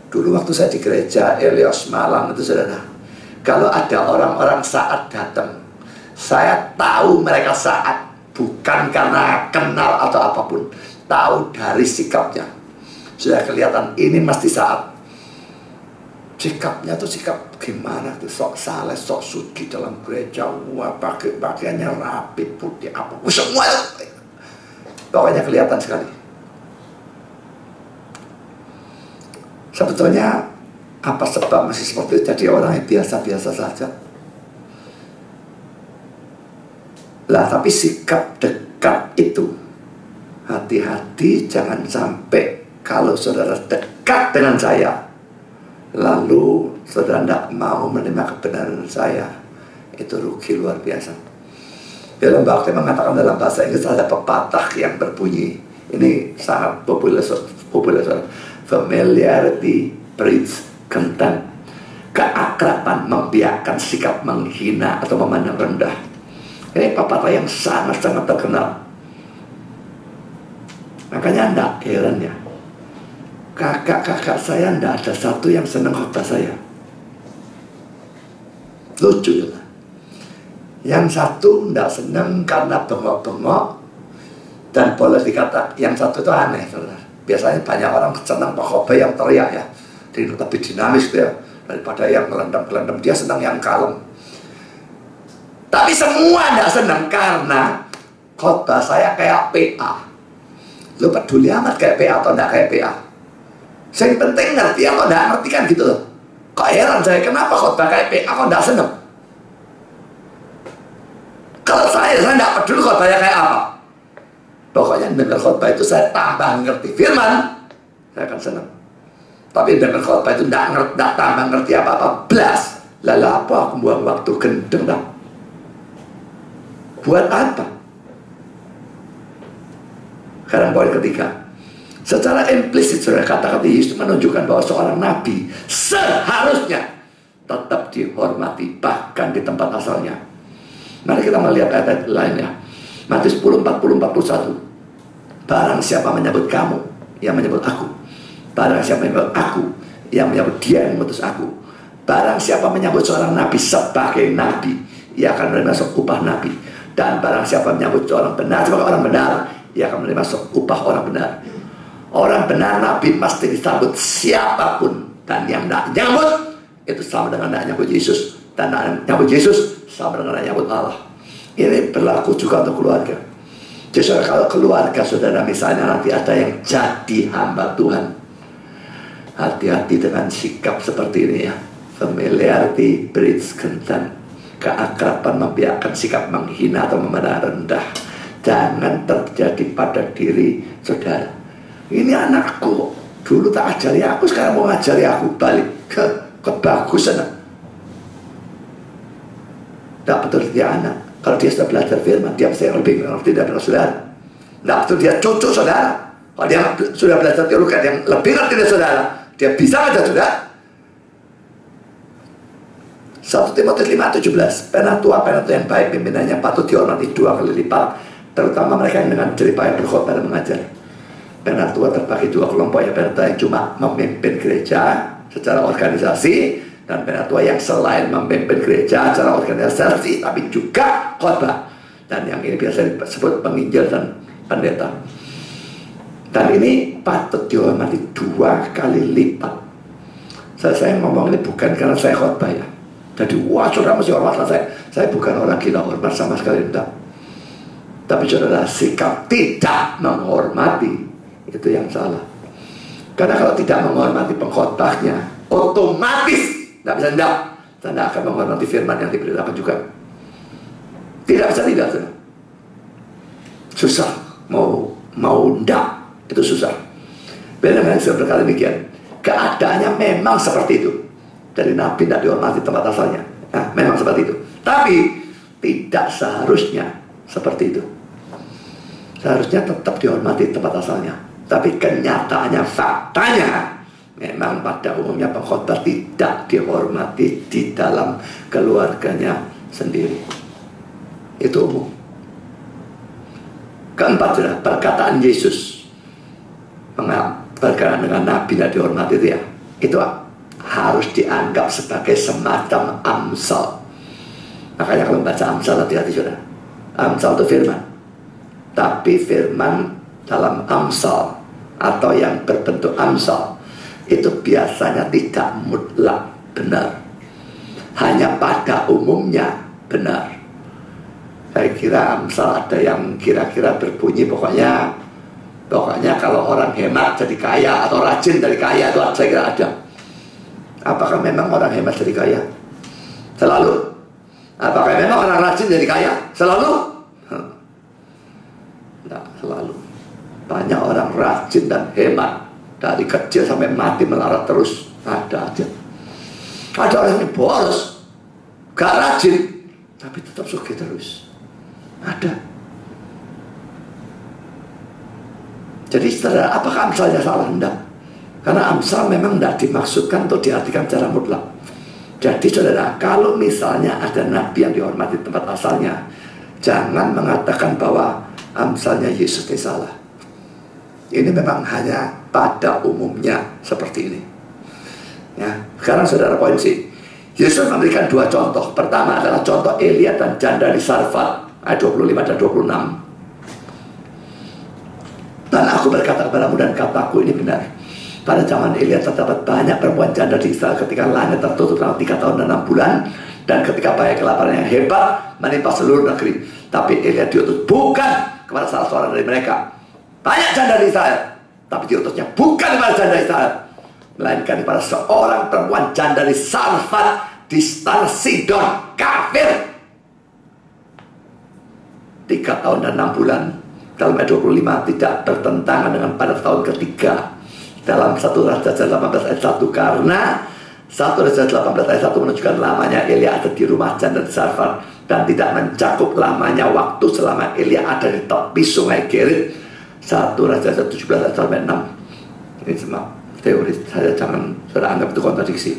Dulu waktu saya di gereja Elios Malang itu saudara, kalau ada orang-orang saat datang, saya tahu mereka saat bukan karena kenal atau apapun, tahu dari sikapnya. Sudah kelihatan ini mesti saat. Sikapnya tuh sikap gimana tuh, sok saleh, sok suci dalam gereja, wah pakaiannya rapi, putih, apa, semua itu. Pokoknya kelihatan sekali. Sebetulnya apa sebab masih seperti itu? Jadi orang yang biasa-biasa saja. Lah tapi sikap dekat itu, hati-hati jangan sampai kalau saudara dekat dengan saya, lalu saudara tidak mau menerima kebenaran saya, itu rugi luar biasa. Dalam Bakti mengatakan dalam bahasa Inggris ada pepatah yang berbunyi, ini sangat populer, familiarity breeds contempt. Keakraban membiarkan sikap menghina atau memandang rendah. Ini pepatah yang sangat-sangat terkenal. Makanya enggak heran ya, kakak-kakak saya enggak ada satu yang senang khotbah saya. Lucu ya. Yang satu enggak senang karena bengok-bengok, dan boleh dikata yang satu itu aneh, saudara. Biasanya banyak orang senang khotbah yang teriak ya, jadi lebih dinamis ya, daripada yang melendam-melendam. Dia senang yang kalem. Tapi semua tidak senang karena khotbah saya kayak PA. Lu peduli amat kayak PA atau enggak kayak PA? Yang penting ngerti atau enggak ngerti kan gitu loh. Kok heran saya kenapa khotbah kayak PA kok enggak senang? Kalau saya enggak peduli khotbahnya kayak apa. Pokoknya dengar khotbah itu saya tambah ngerti firman, saya akan senang. Tapi dengan khotbah itu tidak tambah ngerti apa-apa, blas. Lalu apa aku buang waktu gendeng dah? Buat apa? Sekarang poin ketiga. Secara implisit saudara, kata-kata Yesus menunjukkan bahwa seorang nabi seharusnya tetap dihormati bahkan di tempat asalnya. Mari kita melihat ayat lainnya. Matius 10, 40, 41. Barang siapa menyebut kamu, yang menyebut aku. Barang siapa menyebut aku, yang menyebut dia yang mengutus aku. Barang siapa menyebut seorang nabi sebagai nabi, ia akan menerima upah nabi. Dan barang siapa menyebut seorang benar sebagai orang benar, ia akan menerima upah orang benar. Orang benar nabi pasti disambut siapapun, dan yang tidak nyambut itu sama dengan tidak nyambut Yesus, dan nyambut Yesus sama dengan nyambut Allah. Ini berlaku juga untuk keluarga. Jadi kalau keluarga saudara misalnya nanti ada yang jadi hamba Tuhan, hati-hati dengan sikap seperti ini ya. Familiarity breeds contempt. Keakraban membiarkan sikap menghina atau memandang rendah. Jangan terjadi pada diri saudara. Ini anakku, dulu tak ajari aku, sekarang mau ngajari aku. Balik ke kebagusan. Tidak betul dia anak. Kalau dia sudah belajar firman, dia pasti lebih mengerti daripada saudara. Tidak betul dia cucu saudara. Kalau dia sudah belajar teologi yang lebih ngerti dari saudara, dia bisa aja saudara. 1 Timotius 5:17. Penatua yang baik pimpinannya patut dihormati 2 kali lipat, terutama mereka yang dengan jerih payah berkhotbah dan mengajar. Penatua terbagi 2 kelompok, ya penatua yang cuma memimpin gereja secara organisasi, dan penatua yang selain memimpin gereja secara organisasi tapi juga khotbah. Dan yang ini biasa disebut penginjil dan pendeta. Dan ini patut dihormati 2 kali lipat. Saya ngomong ini bukan karena saya khotbah ya. Jadi wah saudara mesti hormat saya. Saya bukan orang gila hormat sama sekali tidak. Tapi saudara sikap tidak menghormati itu yang salah. Karena kalau tidak menghormati pengkhotbahnya, otomatis tidak bisa tidak. Saya tidak akan menghormati firman yang diberitakan juga. Tidak bisa tidak. Susah mau tidak itu susah. Benar yang saya berkata demikian. Keadaannya memang seperti itu. Dari nabi tidak dihormati tempat asalnya. Nah, memang seperti itu. Tapi tidak seharusnya seperti itu. Seharusnya tetap dihormati tempat asalnya. Tapi kenyataannya, faktanya, memang pada umumnya pengkhotbah tidak dihormati di dalam keluarganya sendiri. Itu umum. Keempat adalah perkataan Yesus berkaitan dengan nabi tidak dihormati itu ya. Itu harus dianggap sebagai semacam Amsal. Makanya kalau membaca Amsal, hati-hati saudara. Amsal itu firman. Tapi firman dalam Amsal atau yang berbentuk Amsal itu biasanya tidak mutlak benar. Hanya pada umumnya benar. Saya kira Amsal ada yang kira-kira berbunyi pokoknya kalau orang hemat jadi kaya atau rajin jadi kaya, itu saya kira ada. Apakah memang orang hemat jadi kaya? Selalu. Apakah memang orang rajin jadi kaya? Selalu. Banyak orang rajin dan hemat, dari kecil sampai mati melarat terus. Ada aja. Ada orang yang boros, gak rajin, tapi tetap sugih terus. Ada. Jadi saudara, apakah Amsalnya salah? Enggak. Karena Amsal memang tidak dimaksudkan untuk diartikan secara mutlak. Jadi saudara, kalau misalnya ada nabi yang dihormati tempat asalnya, jangan mengatakan bahwa Amsalnya Yesus ini salah. Ini memang hanya pada umumnya seperti ini. Ya, sekarang saudara poin C. Yesus memberikan dua contoh. Pertama adalah contoh Elia dan janda di Sarfat, ayat 25 dan 26. Dan aku berkata kepadamu dan kataku ini benar. Pada zaman Elia terdapat banyak perempuan janda di Israel ketika langit tertutup selama 3 tahun dan 6 bulan. Dan ketika bahaya kelaparan yang hebat menimpa seluruh negeri. Tapi Elia diutus bukan kepada salah seorang dari mereka. Banyak janda di Israel, tapi diutusnya bukan kepada janda Israel, melainkan kepada seorang perempuan janda di Sarfat di tanah Sidon, kafir. 3 tahun dan 6 bulan. Dalam ayat 25 tidak bertentangan dengan pada tahun ketiga. Dalam 1 Raja 18 ayat 1, karena 1 Raja 18 ayat 1 menunjukkan lamanya Elia ada di rumah janda di Sarfat dan tidak mencakup lamanya waktu selama Elia ada di tepi sungai Kerit. 1 Raja 17 ayat 6. Ini semua teori, saya jangan saudara anggap itu kontradiksi.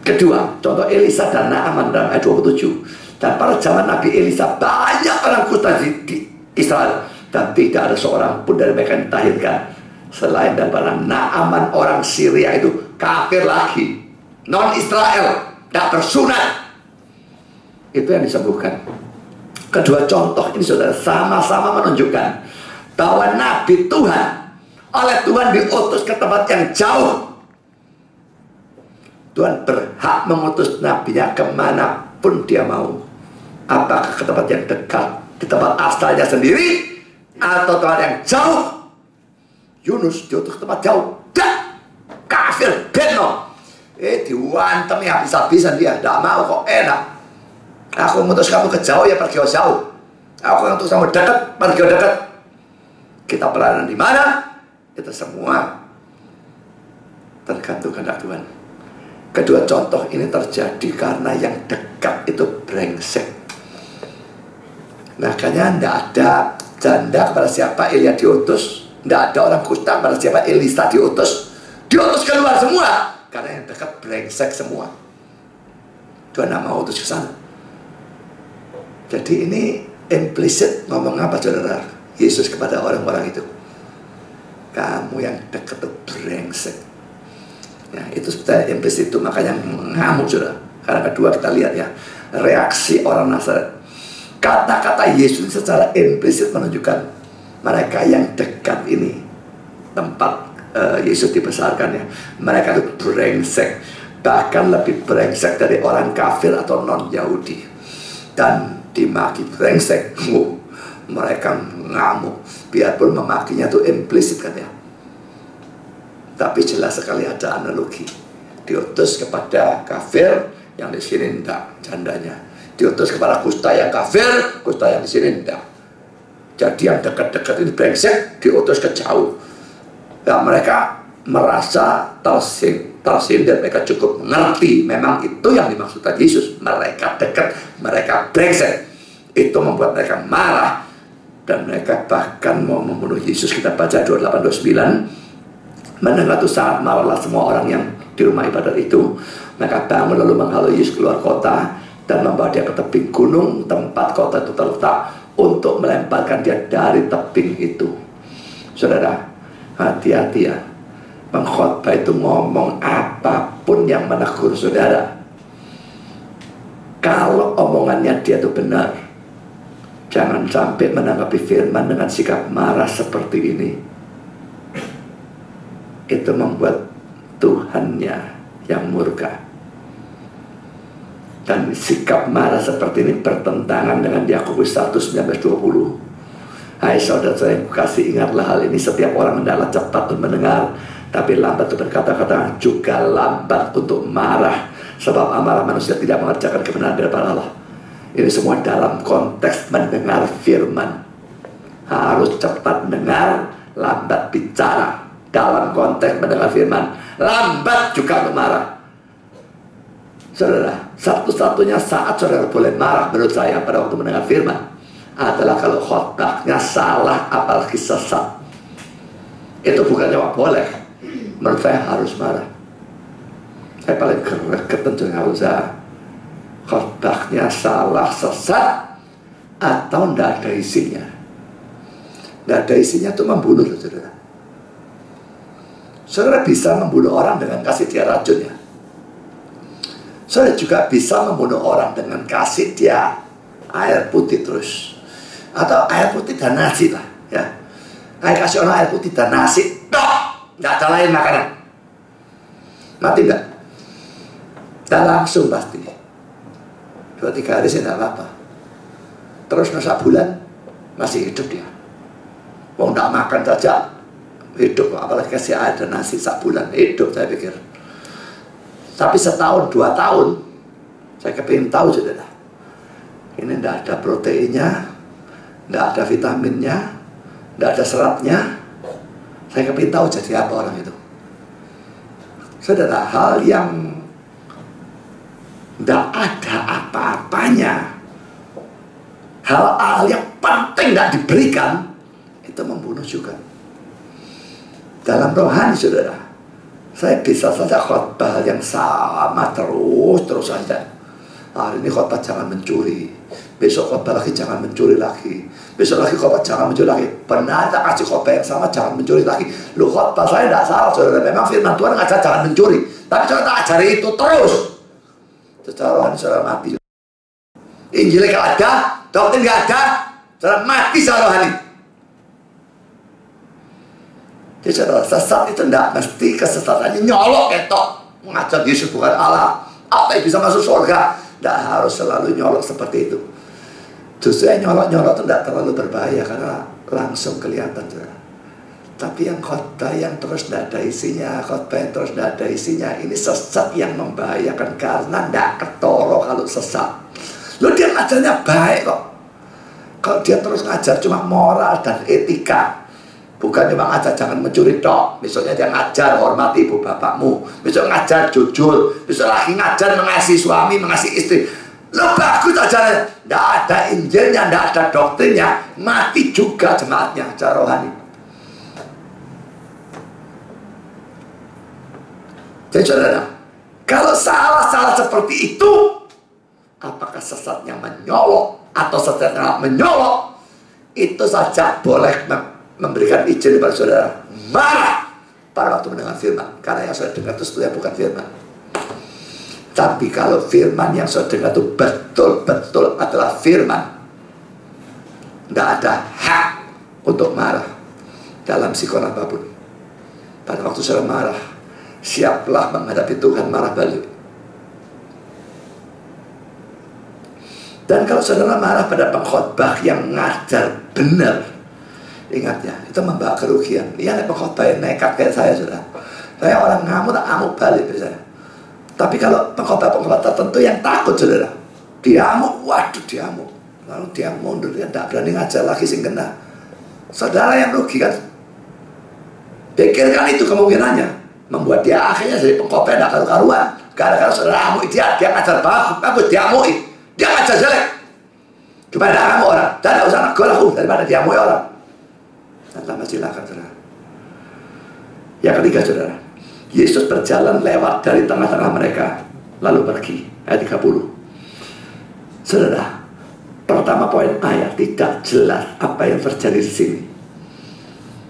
Kedua, contoh Elisa dan Naaman dalam ayat 27. Dan pada zaman Nabi Elisa banyak orang kusta di Israel, dan tidak ada seorang pun dari mereka yang ditahirkan selain daripada Naaman orang Syria itu kafir lagi, non Israel, tidak bersunat. Itu yang disembuhkan. Kedua contoh ini saudara sama-sama menunjukkan bahwa Nabi Tuhan oleh Tuhan diutus ke tempat yang jauh. Tuhan berhak mengutus nabinya kemanapun dia mau. Apakah ke tempat yang dekat, di tempat asalnya sendiri, atau tempat yang jauh. Yunus diutus ke tempat jauh. Dah, kafir, beno. Diwantem ya habis-habisan dia. Tidak mau kok, enak. Aku mengutus kamu ke jauh, ya pergi ke jauh. Aku mengutus kamu dekat, pergi ke dekat. Kita peranan di mana? Itu semua tergantung kehendak Tuhan. Kedua contoh ini terjadi karena yang dekat itu brengsek. Makanya tidak ada janda kepada siapa Elia diutus, tidak ada orang kusta kepada siapa Elisa diutus. Diutus keluar semua karena yang dekat brengsek semua. Tuhan tidak mau utus ke sana. Jadi ini implisit ngomong apa saudara? Yesus kepada orang-orang itu, kamu yang dekat itu brengsek. Ya, itu sebenarnya implisit itu, makanya mengamuk saudara. Karena kedua kita lihat ya, reaksi orang Nazaret. Kata-kata Yesus secara implisit menunjukkan mereka yang dekat ini, tempat Yesus dibesarkan ya, mereka itu brengsek. Bahkan lebih brengsek dari orang kafir atau non-Yahudi. Dan dimaki brengsek, mereka ngamuk. Biarpun memakinya itu implisit kan ya, tapi jelas sekali ada analogi. Diutus kepada kafir, yang di sini enggak jandanya. Diutus kepada kusta yang kafir, kusta yang di sini enggak. Jadi yang dekat-dekat ini brengsek, diutus ke jauh. Nah, mereka merasa tersindir, mereka cukup mengerti memang itu yang dimaksudkan Yesus. Mereka dekat, mereka brengsek. Itu membuat mereka marah. Dan mereka bahkan mau membunuh Yesus. Kita baca 28-29. Mendengar itu sangat marahlah semua orang yang di rumah ibadat itu. Mereka bangun lalu menghalau Yesus keluar kota dan membawa dia ke tebing gunung tempat kota itu terletak, untuk melemparkan dia dari tebing itu. Saudara, hati-hati ya. Pengkhotbah itu ngomong apapun yang menegur saudara, kalau omongannya dia itu benar, jangan sampai menanggapi firman dengan sikap marah seperti ini. Itu membuat Tuhannya yang murka. Dan sikap marah seperti ini bertentangan dengan Yakobus 1:19-20. Hai saudara-saudara yang kukasihi, ingatlah hal ini. Setiap orang hendaklah cepat untuk mendengar, tapi lambat untuk berkata-kata, juga lambat untuk marah. Sebab amarah manusia tidak mengerjakan kebenaran daripada Allah. Ini semua dalam konteks mendengar firman. Harus cepat mendengar, lambat bicara dalam konteks mendengar firman, lambat juga marah. Saudara, satu-satunya saat saudara boleh marah menurut saya pada waktu mendengar firman adalah kalau khotbahnya salah apalagi sesat. Itu bukan cuma boleh, menurut saya harus marah. Saya paling greget tentunya kalau saya khotbahnya salah, sesat, atau tidak ada isinya. Tidak ada isinya itu membunuh, saudara. Saudara bisa membunuh orang dengan kasih dia racun ya. Saudara juga bisa membunuh orang dengan kasih dia air putih terus, atau air putih dan nasi lah ya. Kasih orang air putih dan nasi, nggak ada lain makanan, mati nggak? Nggak langsung pasti. 2-3 hari sih nggak apa-apa. Terus nusa bulan masih hidup dia. Mau nggak makan saja hidup, apalagi kasih air dan nasi sak bulan hidup saya pikir. Tapi setahun 2 tahun saya kepingin tahu saudara, ini nggak ada proteinnya, nggak ada vitaminnya, nggak ada seratnya. Saya kepingin tahu jadi apa orang itu. Saudara, hal yang nggak ada apa-apanya, hal-hal yang penting nggak diberikan, itu membunuh juga. Dalam rohani saudara, saya bisa saja khotbah yang sama terus saja. Hari ini khotbah jangan mencuri, besok khotbah lagi jangan mencuri lagi, besok lagi khotbah jangan mencuri lagi. Pernah saya kasih khotbah yang sama jangan mencuri lagi. Lu khotbah saya tidak salah saudara, memang firman Tuhan ngajar jangan mencuri, tapi saya tak ajari itu terus. Secara rohani saudara mati. Injilnya kalau ada, doktrin nggak ada, saudara mati secara rohani. Jadi saudara, sesat itu tidak mesti kesesatannya nyolok ketok mengajar Yesus bukan Allah, apa yang bisa masuk surga. Tidak harus selalu nyolok seperti itu. Justru yang nyolok-nyolok itu tidak terlalu berbahaya karena langsung kelihatan saudara. Tapi yang khotbah yang terus tidak ada isinya, khotbah yang terus tidak ada isinya, ini sesat yang membahayakan karena tidak ketoro kalau sesat. Loh, dia ngajarnya baik kok. Kalau dia terus ngajar cuma moral dan etika, bukan cuma ngajar jangan mencuri tok, besoknya dia ngajar hormati ibu bapakmu, besok ngajar jujur, besok lagi ngajar mengasihi suami, mengasihi istri. Lo bagus ajaranya, tidak ada Injilnya, tidak ada doktrinnya, mati juga jemaatnya secara rohani. Jadi saudara, kalau salah-salah seperti itu, apakah sesatnya menyolok atau sesatnya menyolok, itu saja boleh memberikan izin kepada saudara marah pada waktu mendengar firman, karena yang saudara dengar itu sebetulnya bukan firman. Tapi kalau firman yang saudara dengar itu betul-betul adalah firman, tidak ada hak untuk marah dalam sikon apapun. Pada waktu saudara marah, siaplah menghadapi Tuhan marah balik. Dan kalau saudara marah pada pengkhotbah yang ngajar benar, ingat ya, itu membawa kerugian. Iya, pengkhotbah yang nekat kayak saya saudara. Saya orang ngamuk, tak ngamuk balik biasanya. Tapi kalau pengkhotbah tertentu yang takut saudara, diamuk, waduh diamuk, lalu dia mundur, dia tidak berani ngajar lagi sing kena. Saudara yang rugi kan. Pikirkan itu kemungkinannya, membuat dia akhirnya jadi pengkhotbah tidak karu-karuan. Gara-gara saudara amuk dia ngajar bagus, dia amui. Dia ngajar jelek, cuma tidak ngamuk orang, dan tidak usah negol aku daripada dia amui orang. Dan lama silakan saudara. Yang ketiga saudara, Yesus berjalan lewat dari tengah-tengah mereka lalu pergi. Ayat 30. Saudara, pertama poin ayat tidak jelas apa yang terjadi di sini.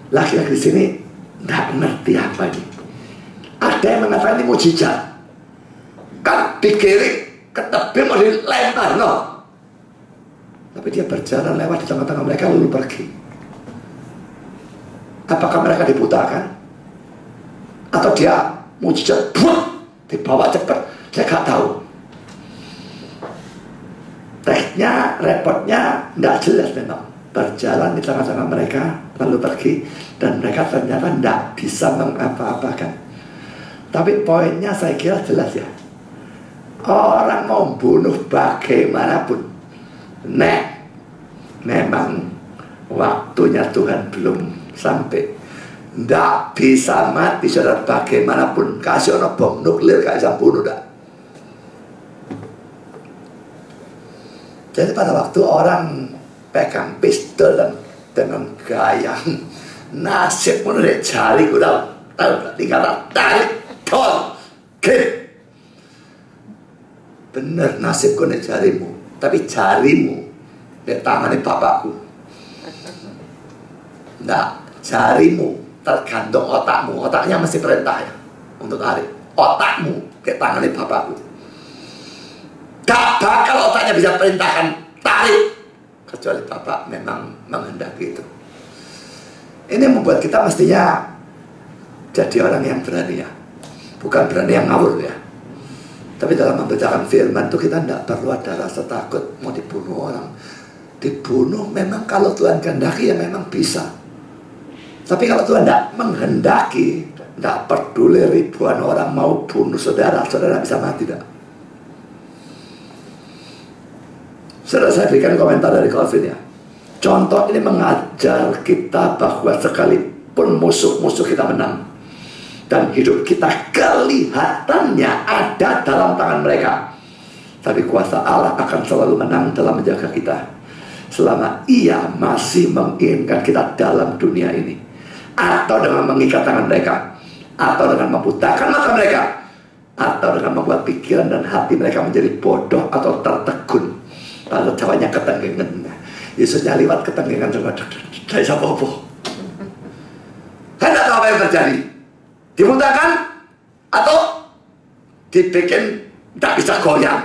Laki-laki di sini tidak ngerti apa ini. Ada yang mengatakan ini mujizat, kan digiring ke tebing mau dilempar, no. Tapi dia berjalan lewat di tengah-tengah mereka lalu pergi. Apakah mereka dibutakan? Atau dia mujizat, dibawa cepat? Saya nggak tahu. Teksnya, repotnya nggak jelas memang. Berjalan di tengah-tengah mereka lalu pergi, dan mereka ternyata tidak bisa mengapa-apakan. Tapi poinnya saya kira jelas ya. Orang mau bunuh bagaimanapun, memang waktunya Tuhan belum sampai. Nggak bisa mati saudara bagaimanapun. Kasih ono bom nuklir gak bisa bunuh dah. Jadi pada waktu orang pegang pistol dan dengan gaya nasib pun dari jari udah tahu tinggal tarik tol grip. Bener nasibku dari jarimu, tapi jarimu dari tangannya bapakku. Nah, jarimu tergantung otakmu. Otaknya masih perintah ya untuk tarik. Otakmu ke tangannya bapakku. Gak bakal otaknya bisa perintahkan tarik kecuali bapak memang menghendaki itu. Ini membuat kita mestinya jadi orang yang berani ya, bukan berani yang ngawur ya. Tapi dalam membacakan firman itu kita tidak perlu ada rasa takut mau dibunuh orang. Dibunuh memang kalau Tuhan kehendaki ya memang bisa. Tapi kalau Tuhan tidak menghendaki, tidak peduli ribuan orang mau bunuh saudara, saudara bisa mati tidak? Saudara, saya berikan komentar dari Calvin ya. Contoh ini mengajar kita bahwa sekalipun musuh-musuh kita menang dan hidup kita kelihatannya ada dalam tangan mereka, tapi kuasa Allah akan selalu menang dalam menjaga kita selama Ia masih menginginkan kita dalam dunia ini. Atau dengan mengikat tangan mereka, atau dengan membutakan mata mereka, atau dengan membuat pikiran dan hati mereka menjadi bodoh atau tertegun. Lalu Jawanya ketenggengan. Yesusnya lewat ketenggengan sama dari apa-apa. Saya tidak tahu apa yang terjadi. Dibutakan atau dibikin tidak bisa goyang.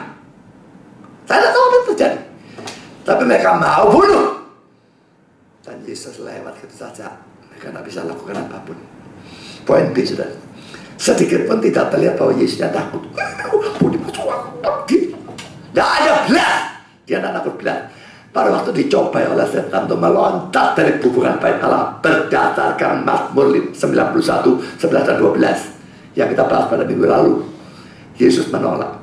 Saya tidak tahu apa yang terjadi. Tapi mereka mau bunuh. Dan Yesus lewat gitu saja. Mereka tidak bisa lakukan apapun. Poin B, saudara. Sedikit pun tidak terlihat bahwa Yesusnya takut. Tidak ada belas. Dia tidak takut belas. Pada waktu dicobai oleh setan untuk meloncat dari hubungan baik Allah berdasarkan Mazmur 91, 11 dan 12 yang kita bahas pada minggu lalu, Yesus menolak.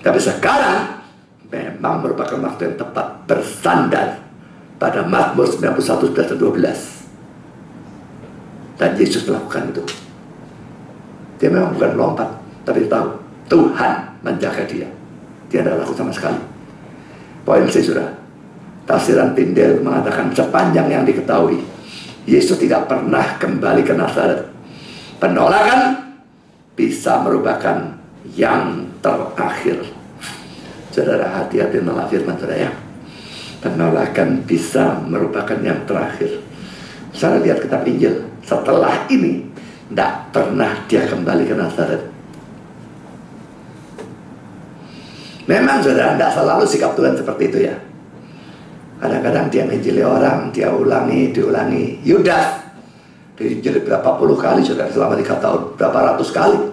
Tapi sekarang memang merupakan waktu yang tepat bersandar pada Mazmur 91, 11 dan 12. Dan Yesus melakukan itu. Dia memang bukan melompat, tapi tahu Tuhan menjaga dia. Dia tidak laku sama sekali. Poin C, sudah. Tafsiran Tyndale mengatakan sepanjang yang diketahui, Yesus tidak pernah kembali ke Nazaret. Penolakan bisa merupakan yang terakhir. Saudara, hati-hati menolak firman saudara ya. Penolakan bisa merupakan yang terakhir. Saya lihat kitab Injil, setelah ini tidak pernah dia kembali ke Nazaret. Memang saudara, tidak selalu sikap Tuhan seperti itu ya. Kadang-kadang dia menginjili orang, dia ulangi, diulangi. Yudas diinjili berapa puluh kali saudara selama 3 tahun, berapa ratus kali.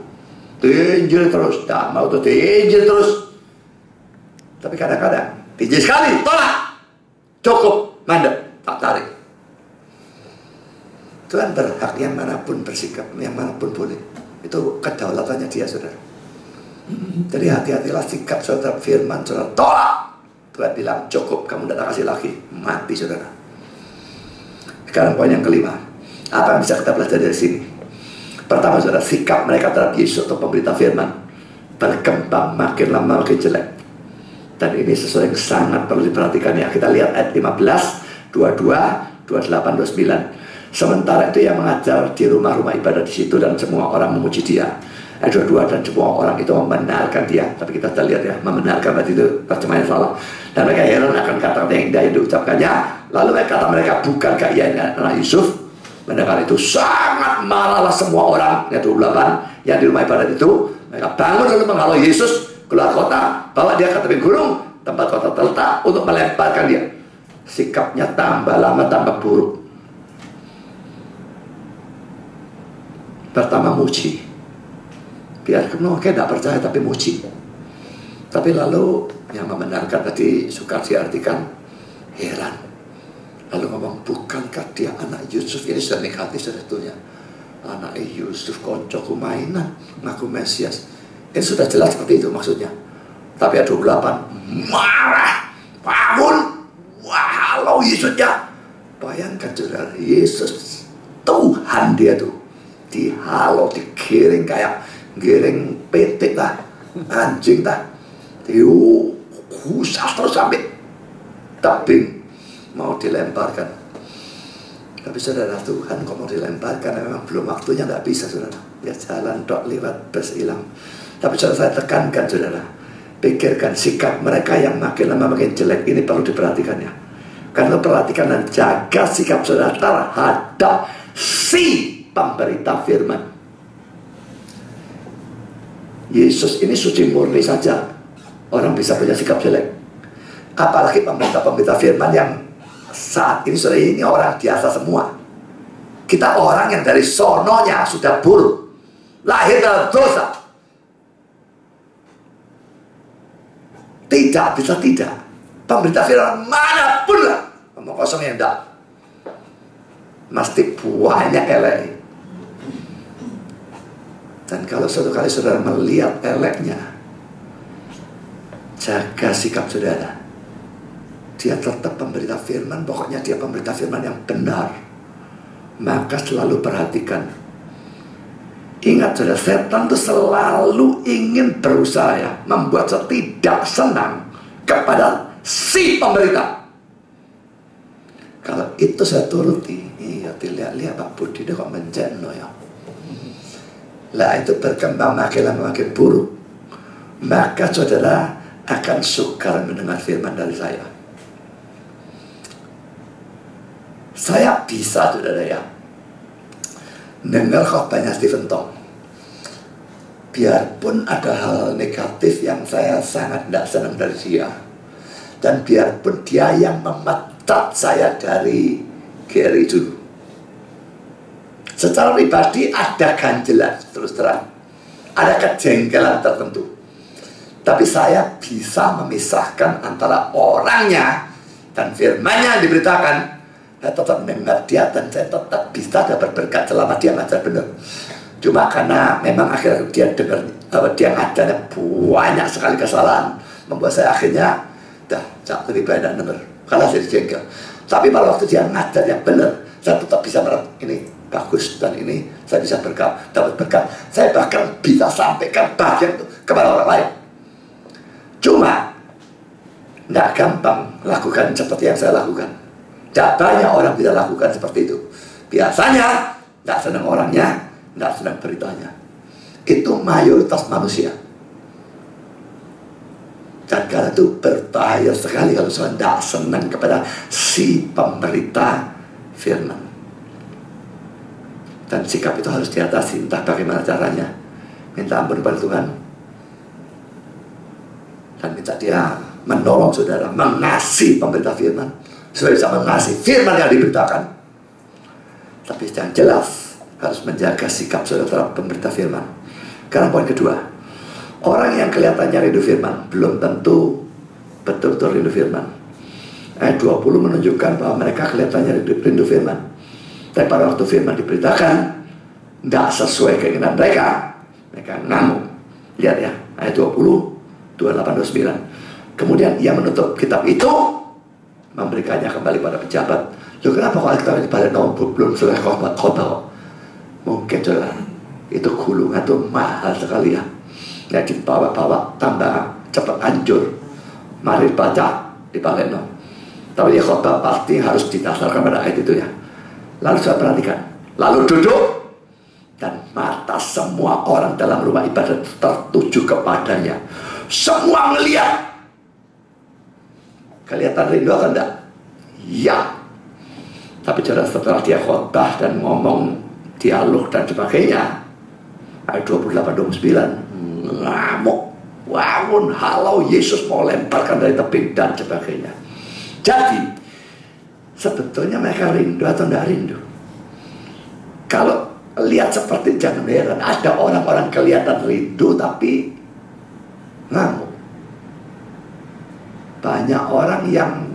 Diinjili terus, tak mau tuh diinjili terus. Tapi kadang-kadang diinjili sekali, tolak. Cukup, mandek, tak tarik. Tuhan berhak yang manapun bersikap, yang manapun boleh. Itu kedaulatannya dia saudara. Jadi hati-hatilah sikap saudara firman saudara tolak. Tuhan bilang cukup, kamu tidak kasih lagi, mati saudara. Sekarang poin yang kelima, apa yang bisa kita belajar dari sini? Pertama saudara, sikap mereka terhadap Yesus atau pemberita firman berkembang makin lama makin jelek. Dan ini sesuatu yang sangat perlu diperhatikan ya. Kita lihat ayat 15, 22, 28, 29. Sementara itu yang mengajar di rumah-rumah ibadah di situ dan semua orang memuji dia. Ayat 22, dan semua orang itu membenarkan dia. Tapi kita sudah lihat ya, membenarkan berarti itu terjemahan salah. Dan mereka heran akan kata-kata yang indah yang diucapkannya. Lalu kata mereka, bukankah ia anak Yusuf? Mendengar itu sangat marahlah semua orang. Ayat 28, yang di rumah ibadat itu, mereka bangun lalu menghalau Yesus keluar kota, bawa dia ke tepi gunung tempat kota terletak untuk melemparkan dia. Sikapnya tambah lama tambah buruk. Pertama muji, biar kamu tidak percaya tapi muji. Tapi lalu yang membenarkan tadi sukar diartikan heran. Lalu ngomong, bukankah dia anak Yusuf? Ini sudah negatif sebetulnya. Anak Yusuf koncoku mainan, ngaku Mesias. Ini sudah jelas seperti itu maksudnya. Tapi ada 28 marah, bangun, wah halau Yesusnya. Bayangkan saudara, Yesus Tuhan dia tuh dihalau, digiring kayak giring petik lah, anjing lah, diusah terus sampai tebing mau dilemparkan. Tapi saudara, Tuhan kok mau dilemparkan, memang belum waktunya, nggak bisa saudara. Ya jalan dok lewat bus hilang. Tapi saudara, saya tekankan saudara, pikirkan sikap mereka yang makin lama makin jelek ini perlu diperhatikan ya. Karena perhatikan dan jaga sikap saudara terhadap si pemberita firman. Yesus ini suci murni saja, orang bisa punya sikap jelek. Apalagi pemberita-pemberita firman yang saat ini saudara, ini orang biasa semua. Kita orang yang dari sononya sudah buruk, lahir dalam dosa. Tidak bisa tidak. Pemberita firman manapun lah, ngomong kosong yang enggak, mesti banyak elek. Dan kalau suatu kali saudara melihat eleknya, jaga sikap saudara. Dia tetap pemberita firman, pokoknya dia pemberita firman yang benar. Maka selalu perhatikan. Ingat saudara, setan itu selalu ingin berusaha ya, membuat saya tidak senang kepada si pemberita. Kalau itu saya turuti, iya dilihat-lihat Pak Budi dia kok menjeno ya. Lah itu berkembang makin lama makin buruk. Maka saudara akan sukar mendengar firman dari saya. Saya bisa saudara ya dengar khotbahnya Stephen Tong. Biarpun ada hal negatif yang saya sangat tidak senang dari dia, dan biarpun dia yang memecat saya dari GRI dulu, secara pribadi ada ganjelan, terus terang ada kejengkelan tertentu. Tapi saya bisa memisahkan antara orangnya dan firmannya yang diberitakan. Saya tetap mendengar dia dan saya tetap bisa dapat berkat selama dia ngajar benar. Cuma karena memang akhirnya dia dengar, dia ngajarnya banyak sekali kesalahan, membuat saya akhirnya lebih baik dan dengar karena saya jengkel. Tapi pada waktu dia ngajarnya benar, saya tetap bisa ini bagus, dan ini saya bisa dapat berkat. Saya bahkan bisa sampaikan bagian itu kepada orang lain. Cuma nggak gampang lakukan seperti yang saya lakukan. Tidak banyak orang bisa lakukan seperti itu. Biasanya nggak senang orangnya, nggak senang beritanya. Itu mayoritas manusia. Dan karena itu berbahaya sekali kalau saya tidak senang kepada si pemberita firman. Dan sikap itu harus diatasi, entah bagaimana caranya. Minta ampun kepada Tuhan, dan minta dia menolong saudara mengasihi pemberita firman, supaya bisa mengasihi firman yang diberitakan. Tapi yang jelas harus menjaga sikap saudara terhadap pemberita firman. Karena poin kedua, orang yang kelihatannya rindu firman belum tentu betul-betul rindu firman. Ayat 20 menunjukkan bahwa mereka kelihatannya rindu firman, tapi pada waktu firman diberitakan tidak sesuai keinginan mereka, mereka ngamuk. Lihat ya, ayat 20, 28-29. Kemudian ia menutup kitab itu, memberikannya kembali pada pejabat. Loh, kenapa kalau kita balik belum selesai khotbah? Mungkin saudara, itu gulungan itu mahal sekali ya. Ya dibawa-bawa tambah cepat hancur. Mari baca di Paleno. Tapi ya khotbah pasti harus didasarkan pada ayat itu ya. Lalu saya perhatikan, lalu duduk, dan mata semua orang dalam rumah ibadat tertuju kepadanya. Semua melihat. Kelihatan rindu atau enggak? Ya. Tapi setelah dia khotbah dan ngomong dialog dan sebagainya, ayat 28-29, ngamuk, wawun, halau, Yesus mau lemparkan dari tebing dan sebagainya. Jadi sebetulnya mereka rindu atau enggak rindu? Kalau lihat seperti, jangan heran, ada orang-orang kelihatan rindu tapi ngamuk. Banyak orang yang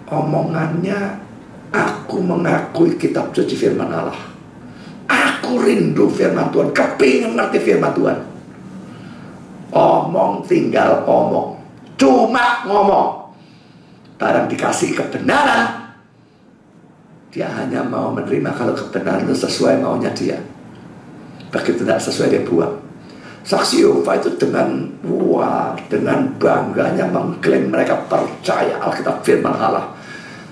omongannya, aku mengakui kitab suci firman Allah, aku rindu firman Tuhan, kepingin ngerti firman Tuhan. Omong tinggal omong, cuma ngomong. Barang dikasih kebenaran, Dia hanya mau menerima kalau kebenaran itu sesuai maunya dia. Begitu tidak sesuai dia buang. Saksi Yehova itu dengan bangganya mengklaim mereka percaya Alkitab firman Allah.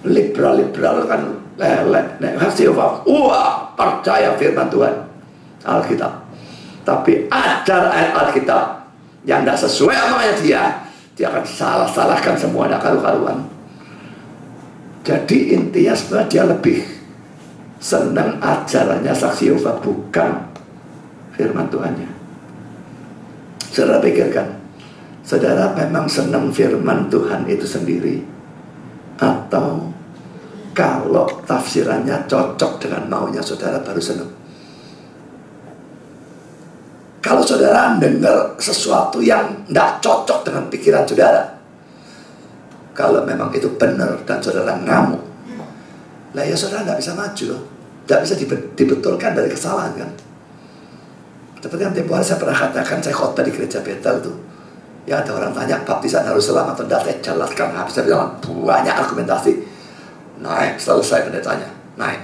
Liberal kan saksi Yehova, percaya firman Tuhan Alkitab. Tapi ajar ayat Alkitab yang tidak sesuai maunya dia akan salahkan semua, ada karu-karuan. Jadi intinya sebenarnya dia lebih senang ajarannya saksi Yehova, bukan firman Tuhannya. Saudara pikirkan, saudara memang senang firman Tuhan itu sendiri, atau kalau tafsirannya cocok dengan maunya saudara baru senang? Kalau saudara dengar sesuatu yang tidak cocok dengan pikiran saudara, kalau memang itu benar dan saudara ngamuk, lah ya saudara tidak bisa maju loh. Tidak bisa dibetulkan dari kesalahan kan. Seperti yang tempoh hari saya pernah katakan, saya khotbah di gereja Betel tuh, ya ada orang tanya baptisan harus selam atau tidak, saya jelaskan habis bilang banyak argumentasi. Naik, selesai pendetanya, naik.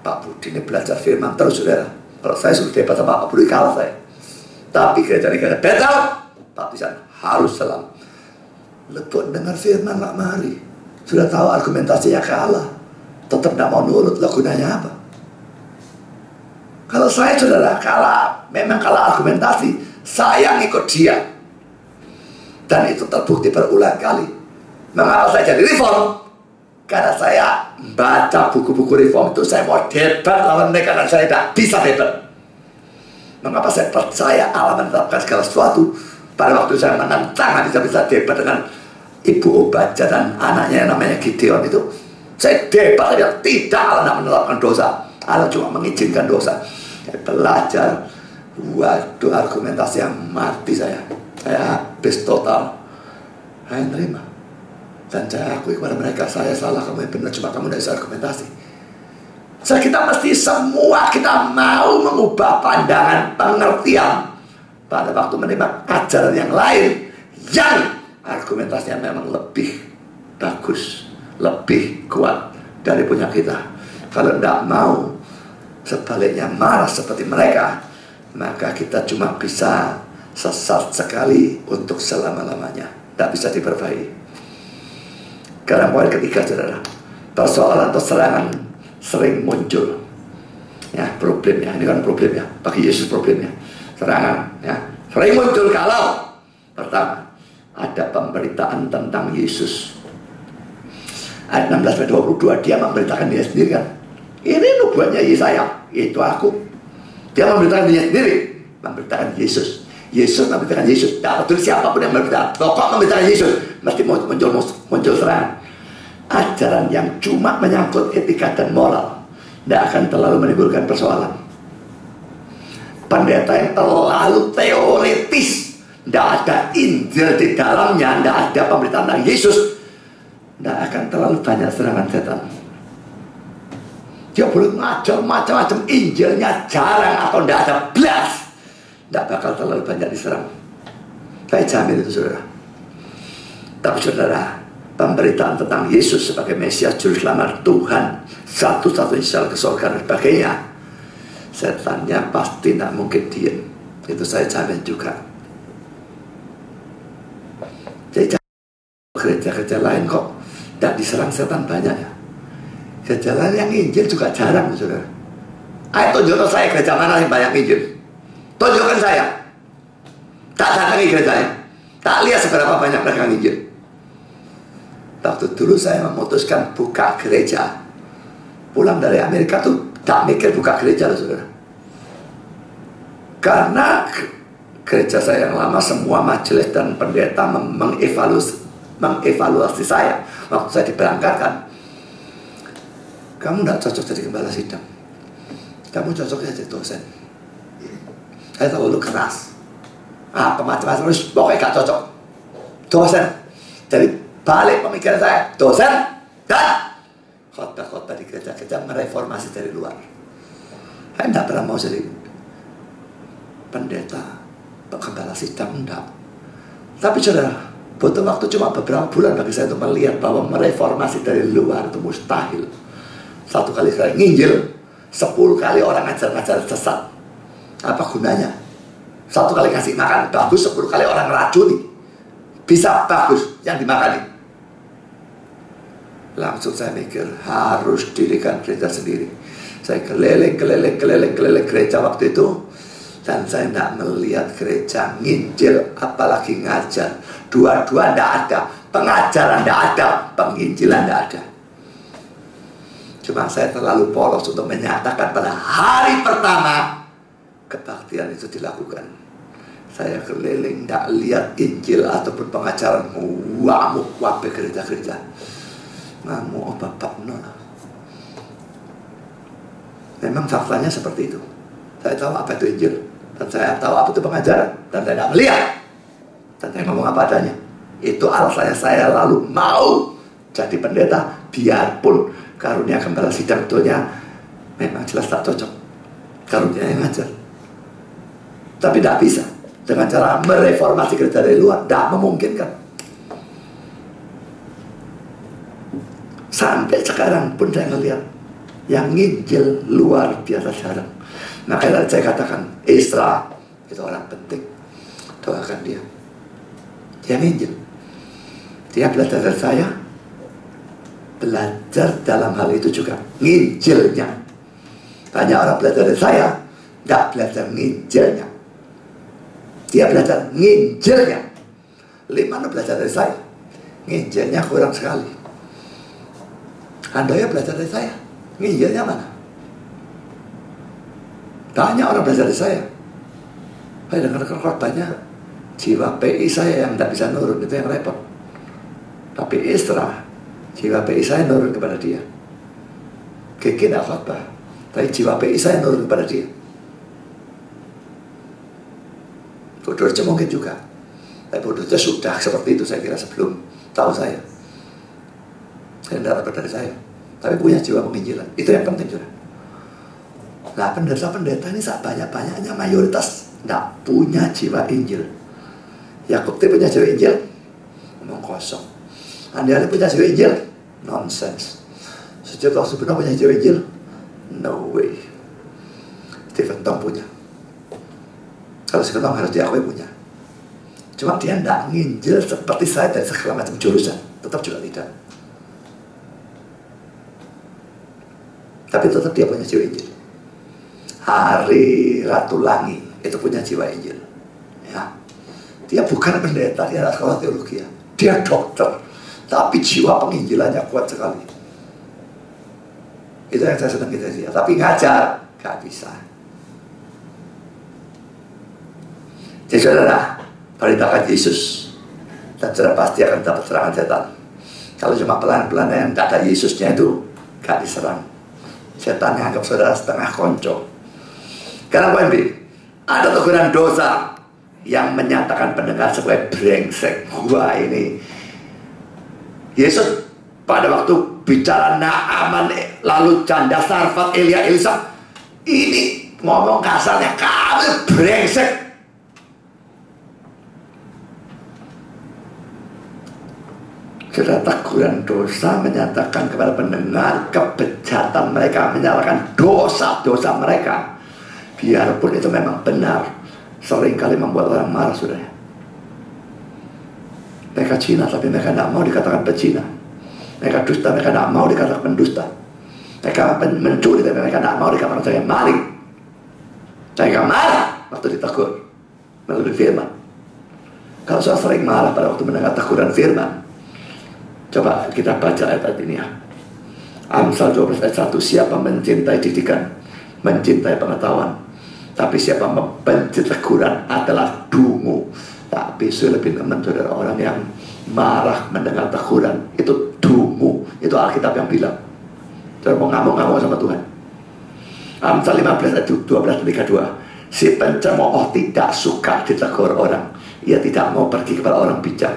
Pak Budi ini belajar firman terus saudara. Kalau saya suruh debat sama Pak Budi kalah saya. Tapi gereja Betel baptisan harus selam. Lekuk dengar firman Pak Mari, sudah tahu argumentasinya kalah, tetap tidak mau nurut, lah gunanya apa? Kalau saya saudara memang kalah argumentasi, saya ngikut dia. Dan itu terbukti berulang kali. Mengapa saya jadi reform? Karena saya baca buku-buku reform itu, saya mau debat lawan mereka dan saya tidak bisa debat. Mengapa saya percaya Allah menetapkan segala sesuatu? Pada waktu saya menentang, bisa debat dengan Ibu Obadja dan anaknya yang namanya Gideon itu, saya debat saja, tidak, Allah tidak menetapkan dosa, Allah cuma mengizinkan dosa. Saya belajar, waduh argumentasi yang mati saya habis total. Saya terima dan saya akui kepada mereka, saya salah, kamu yang benar, cuma kamu tidak bisa argumentasi. Kita mesti semua kita mau mengubah pandangan pengertian pada waktu menerima ajaran yang lain yang argumentasinya memang lebih bagus, lebih kuat dari punya kita. Kalau tidak mau, sebaliknya marah seperti mereka, maka kita cuma bisa sesat sekali untuk selama-lamanya, tidak bisa diperbaiki. Sekarang poin ketiga saudara, persoalan atau serangan sering muncul. Ya, problemnya, ini kan problemnya, bagi Yesus problemnya, serangan ya, sering muncul kalau pertama ada pemberitaan tentang Yesus. Ayat 16-22 dia memberitakan dia sendiri kan. Ini nubuatnya Yesaya, itu aku. Dia memberitakan dia sendiri, memberitakan Yesus. Yesus memberitakan Yesus. Tidak peduli siapapun yang memberitakan, pokok memberitakan Yesus, mesti muncul serangan. Ajaran yang cuma menyangkut etika dan moral tidak akan terlalu menimbulkan persoalan. Pendeta yang terlalu teoritis, tidak ada Injil di dalamnya, tidak ada pemberitaan tentang Yesus, tidak akan terlalu banyak serangan setan. Dia boleh ngajar macam-macam, Injilnya jarang atau tidak ada belas, tidak bakal terlalu banyak diserang. Saya jamin itu saudara. Tapi saudara, pemberitaan tentang Yesus sebagai Mesias Juru Selamat Tuhan satu-satunya jalan ke surga dan sebagainya, setannya pasti tidak mungkin diam. Itu saya jamin juga. Jadi gereja-gereja lain kok tidak diserang setan banyak ya. Gereja lain yang Injil juga jarang saudara. Ayo tunjukkan saya gereja mana yang banyak Injil. Tunjukkan saya. Tak datangi gerejanya, tak lihat seberapa banyak mereka Injil. Waktu dulu saya memutuskan buka gereja, pulang dari Amerika tuh tak mikir buka gereja loh saudara. Karena gereja saya yang lama semua majelis dan pendeta mengevaluasi saya waktu saya diberangkatkan. Kamu tidak cocok jadi gembala sidang, kamu cocok jadi dosen. Saya terlalu keras, macam-macam, pokoknya gak cocok dosen. Jadi balik pemikiran saya, dosen dan khotbah-khotbah di gereja-gereja mereformasi dari luar. Saya tidak pernah mau jadi pendeta, gembala sidang, enggak. Tapi saudara, butuh waktu cuma beberapa bulan bagi saya untuk melihat bahwa mereformasi dari luar itu mustahil. 1 kali saya nginjil, 10 kali orang ngajar-ngajar sesat. Apa gunanya? 1 kali kasih makan bagus, 10 kali orang racuni. Bisa bagus yang dimakani. Langsung saya mikir, harus dirikan gereja sendiri. Saya keliling gereja waktu itu, dan saya tidak melihat gereja nginjil, apalagi ngajar. Dua-dua tidak ada, pengajaran tidak ada, penginjilan tidak ada. Cuma saya terlalu polos untuk menyatakan pada hari pertama kebaktian itu dilakukan. Saya keliling, tidak lihat Injil ataupun pengajaran. Ngamuk wabe gereja-gereja. Ngamuk bapak nona. Memang faktanya seperti itu. Saya tahu apa itu Injil, dan saya tahu apa itu pengajaran, dan saya tidak melihat, dan saya ngomong apa adanya. Itu alasannya saya lalu mau jadi pendeta, biarpun karunia gembala sidang betulnya memang jelas tak cocok. Karunia yang ngajar, tapi tidak bisa dengan cara mereformasi gereja dari luar, tidak memungkinkan. Sampai sekarang pun saya melihat yang nginjil luar biasa jarang. Makanya saya katakan, Isra itu orang penting. Doakan dia. Dia nginjil. Dia belajar dari saya. Belajar dalam hal itu juga nginjilnya. Banyak orang belajar dari saya, tidak belajar nginjilnya. Dia belajar nginjilnya. 5 belajar dari saya, nginjilnya kurang sekali. Anda belajar dari saya, nginjilnya mana? Banyak orang belajar dari saya. Saya dengar khotbahnya, jiwa PI saya yang tidak bisa nurun, itu yang repot. Tapi Isra, jiwa PI saya nurun kepada dia. Kiki tidak khotbah, tapi jiwa PI saya nurun kepada dia. Bodorja mungkin juga, tapi Bodorja sudah seperti itu saya kira sebelum tahu saya. Saya tidak dapat dari saya, tapi punya jiwa penginjilan. Itu yang penting juga. Nah, pendeta-pendeta ini banyak-banyaknya mayoritas tidak punya jiwa Injil. Yakub punya jiwa Injil, ngomong kosong. Andi-Andi punya jiwa Injil, nonsense. Sucipto Subono punya jiwa Injil, no way. Stephen Tong punya. Kalau Stephen Tong harus diakui punya. Cuma dia tidak nginjil seperti saya dari segala macam jurusan, tetap juga tidak. Tapi tetap dia punya jiwa Injil. Hari Ratu Langi itu punya jiwa Injil, ya. Dia bukan pendeta, dia adalah sekolah teologi, ya. Dia dokter, tapi jiwa penginjilannya kuat sekali. Itu yang saya senang dari dia. Tapi ngajar gak bisa. Jadi saudara, beritakan Yesus, dan saudara pasti akan dapat serangan setan. Kalau cuma pelan-pelan yang tidak ada Yesusnya itu gak diserang. Setan yang anggap saudara setengah konco. Karena poin B, ada teguran dosa yang menyatakan pendengar sebagai brengsek. Wah, ini Yesus pada waktu bicara Naaman, lalu janda Sarfat, Elia, Elisa, ini ngomong kasarnya, kamu brengsek. Karena teguran dosa menyatakan kepada pendengar kebejatan mereka, menyalahkan dosa-dosa mereka. Biarpun itu memang benar, seringkali membuat orang marah, saudara. Mereka Cina, tapi mereka tidak mau dikatakan pecina. Mereka dusta, mereka tidak mau dikatakan pendusta. Mereka mencuri, tapi mereka tidak mau dikatakan saya maling. Saya marah waktu ditegur melalui firman. Kalau saya sering marah pada waktu mendengar teguran firman, coba kita baca ayat ini ya. Amsal 12 ayat 1, siapa mencintai didikan, mencintai pengetahuan, tapi siapa membenci teguran adalah dungu. Tapi saya lebih teman saudara, orang yang marah mendengar teguran itu dungu. Itu Alkitab yang bilang. Saudara mau ngamuk-ngamuk sama Tuhan. Amsal 15 ayat 12-32, si pencemooh tidak suka ditegur orang, ia tidak mau pergi kepada orang bijak.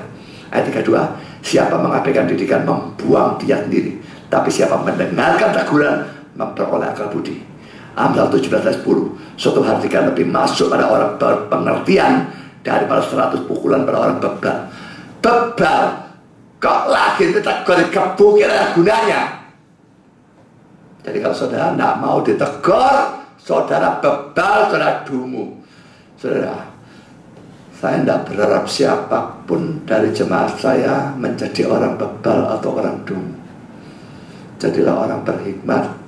Ayat 32, siapa mengabaikan didikan membuang dia sendiri, tapi siapa mendengarkan teguran memperoleh akal budi. Amsal 17 ayat 10, suatu hardikan lebih masuk pada orang berpengertian daripada 100 pukulan pada orang bebal. Bebal kok lagi ditegur, gebuk, kira gunanya. Jadi kalau saudara tidak mau ditegur, saudara bebal, saudara dungu. Saudara, saya tidak berharap siapapun dari jemaat saya menjadi orang bebal atau orang dungu. Jadilah orang berhikmat.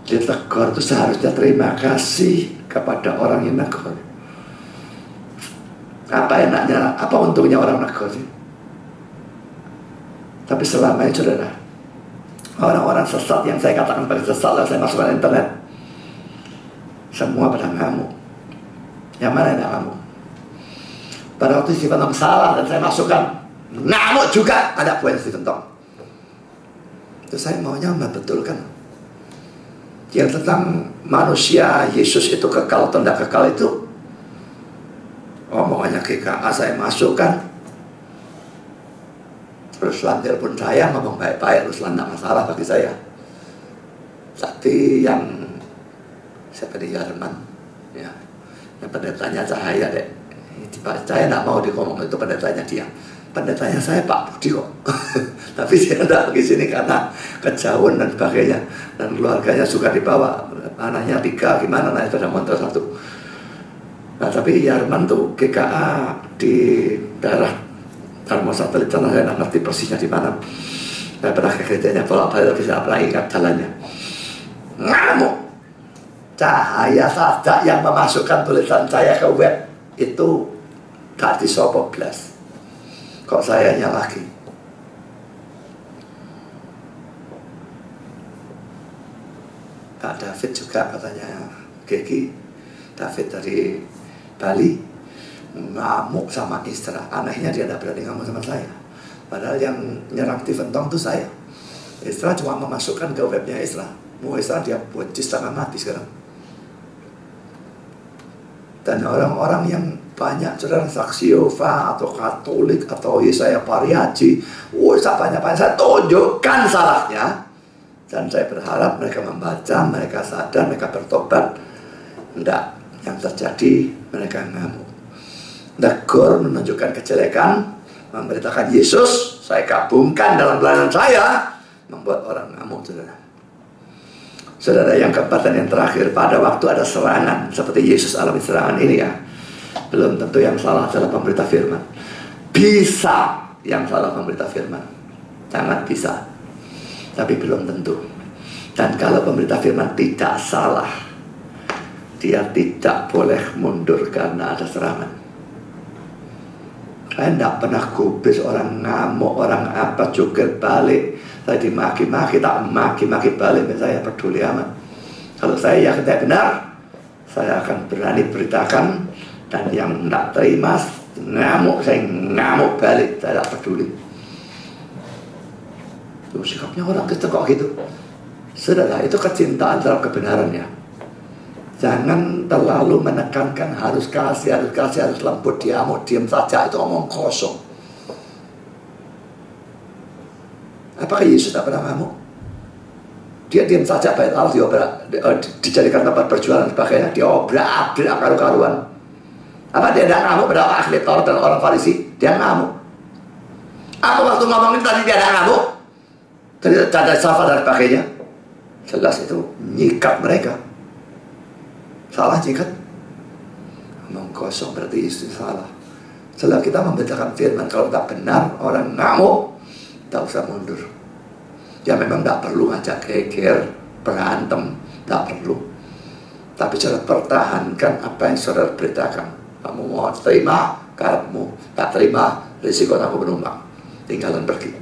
Ditegur itu seharusnya terima kasih kepada orang yang negur. Apa enaknya, apa untungnya orang negur sih? Tapi selama ini saudara, orang-orang sesat yang saya katakan sebagai sesat, lah saya masukkan internet, semua pada ngamuk. Yang mana yang ngamuk? Pada waktu Stephen Tong salah dan saya masukkan, ngamuk juga ada poin Stephen Tong. Itu saya maunya membetulkan. Yang tentang manusia Yesus itu kekal atau tidak kekal itu omongannya GKA saya masukkan. Ruslan telepon saya ngomong baik-baik, Ruslan tidak masalah bagi saya. Tapi yang seperti Jerman, ya, yang pendetanya Cahaya deh, saya tidak mau ngomong itu pendetanya dia. Pendetanya saya Pak Budi kok. Tapi dia tidak pergi sini karena kejauhan dan sebagainya. Dan keluarganya suka dibawa. Anaknya 3, gimana naik sepeda motor 1. Nah tapi Jerman tuh GKA di daerah Darmo Satelit sana, saya tidak ngerti persisnya di mana. Saya pernah ke gerejanya bolak-balik, tapi saya pernah ingat jalannya. Ngamuk. Cahaya saja yang memasukkan tulisan saya ke web itu tak disopok belas. Kok sayanya lagi? Pak David juga katanya, Geki David dari Bali ngamuk sama Isra. Anehnya dia tidak berani ngamuk sama saya. Padahal yang nyerang Stephen Tong itu saya. Isra cuma memasukkan ke webnya Isra. Mau Isra dia buat setengah mati sekarang. Dan orang-orang yang banyak saudara saksi Yehova atau Katolik atau Yesaya Pariaji, banyak-banyak saya tunjukkan salahnya. Dan saya berharap mereka membaca, mereka sadar, mereka bertobat. Tidak, yang terjadi mereka ngamuk. Negur menunjukkan kejelekan, memberitakan Yesus, saya gabungkan dalam pelayanan saya, membuat orang ngamuk, saudara. Saudara, yang keempat dan yang terakhir, pada waktu ada serangan seperti Yesus alami serangan ini ya, belum tentu yang salah adalah pemberita firman. Bisa yang salah pemberita firman, sangat bisa, tapi belum tentu. Dan kalau pemberita firman tidak salah, dia tidak boleh mundur karena ada serangan. Saya tidak pernah gubris orang ngamuk, orang apa joget balik. Saya dimaki-maki, tak maki-maki balik, saya peduli amat. Kalau saya yakin saya benar, saya akan berani beritakan. Dan yang tidak terima ngamuk, saya ngamuk balik, saya tidak peduli. Tuh, sikapnya orang Kristen kok gitu. Saudara, itu kecintaan dalam kebenaran ya. Jangan terlalu menekankan harus kasih, harus lembut, diam saja, itu omong kosong. Apakah Yesus tak pernah ngamuk? Dia diam saja, Bait Allah dijadikan tempat perjualan sebagainya, dia obrak-abrik karu-karuan. Apa dia tidak ngamuk pada ahli Taurat dan orang Farisi? Dia ngamuk. Apa waktu ngomongin tadi dia tidak ngamuk? Tadi ada safa dan sebagainya. Jelas itu nyikat mereka. Salah nyikat. Ngomong kosong berarti istri salah. Setelah kita membacakan firman, kalau tak benar orang ngamuk, tak usah mundur. Ya memang tak perlu ngajak geger, berantem, tak perlu. Tapi saudara pertahankan apa yang saudara beritakan. Kamu mau terima, kamu tak terima, risiko aku penumpang, tinggalan pergi.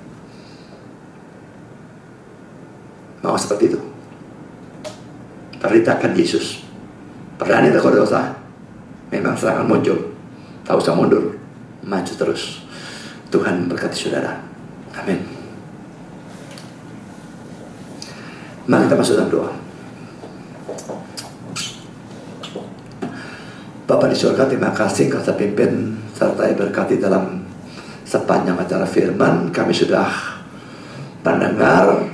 Mau seperti itu. Beritakan Yesus. Berani tegur dosa. Memang serangan muncul, tak usah mundur, maju terus. Tuhan memberkati saudara. Amin. Mari kita masuk dalam doa. Bapa di surga, terima kasih Kau pimpin serta berkati dalam sepanjang acara firman. Kami sudah mendengar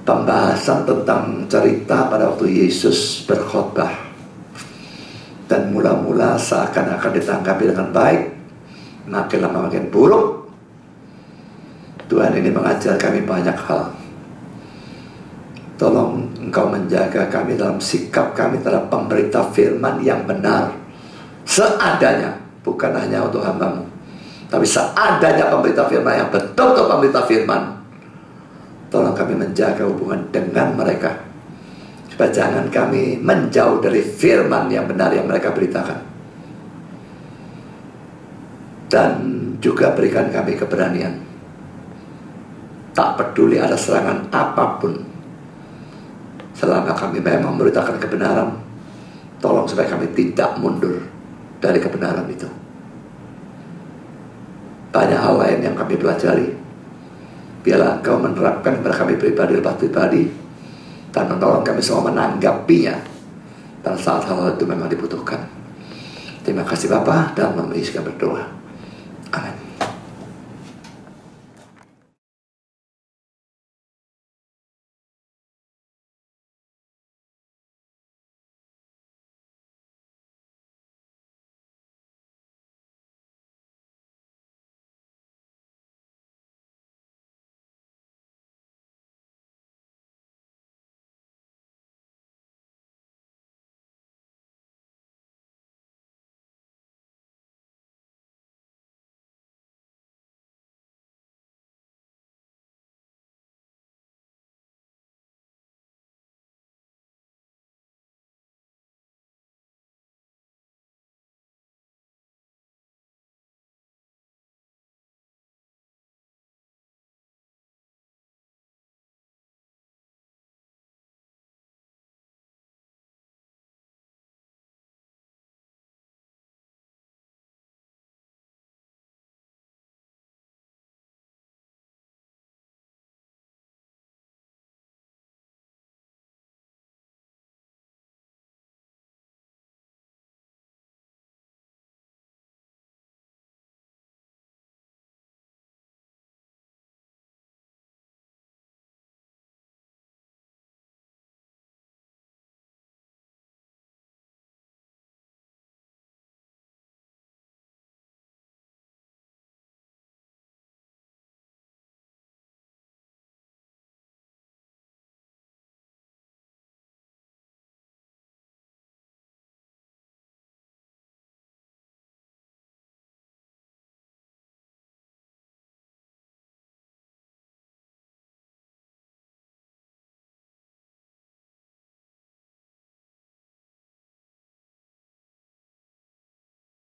pembahasan tentang cerita pada waktu Yesus berkhotbah. Dan mula-mula seakan-akan ditanggapi dengan baik, makin lama makin buruk. Tuhan ini mengajar kami banyak hal. Tolong Engkau menjaga kami dalam sikap kami terhadap pemberita firman yang benar, seadanya, bukan hanya untuk hamba-Mu, tapi seadanya pemberita firman yang betul-betul pemberita firman. Tolong kami menjaga hubungan dengan mereka, supaya jangan kami menjauh dari firman yang benar yang mereka beritakan. Dan juga berikan kami keberanian, tak peduli ada serangan apapun, selama kami memang memberitakan kebenaran, tolong supaya kami tidak mundur dari kebenaran itu. Banyak hal lain yang kami pelajari, biarlah Engkau menerapkan kepada kami pribadi, dan menolong kami semua menanggapinya pada saat hal itu memang dibutuhkan. Terima kasih Bapa, dan kami berdoa.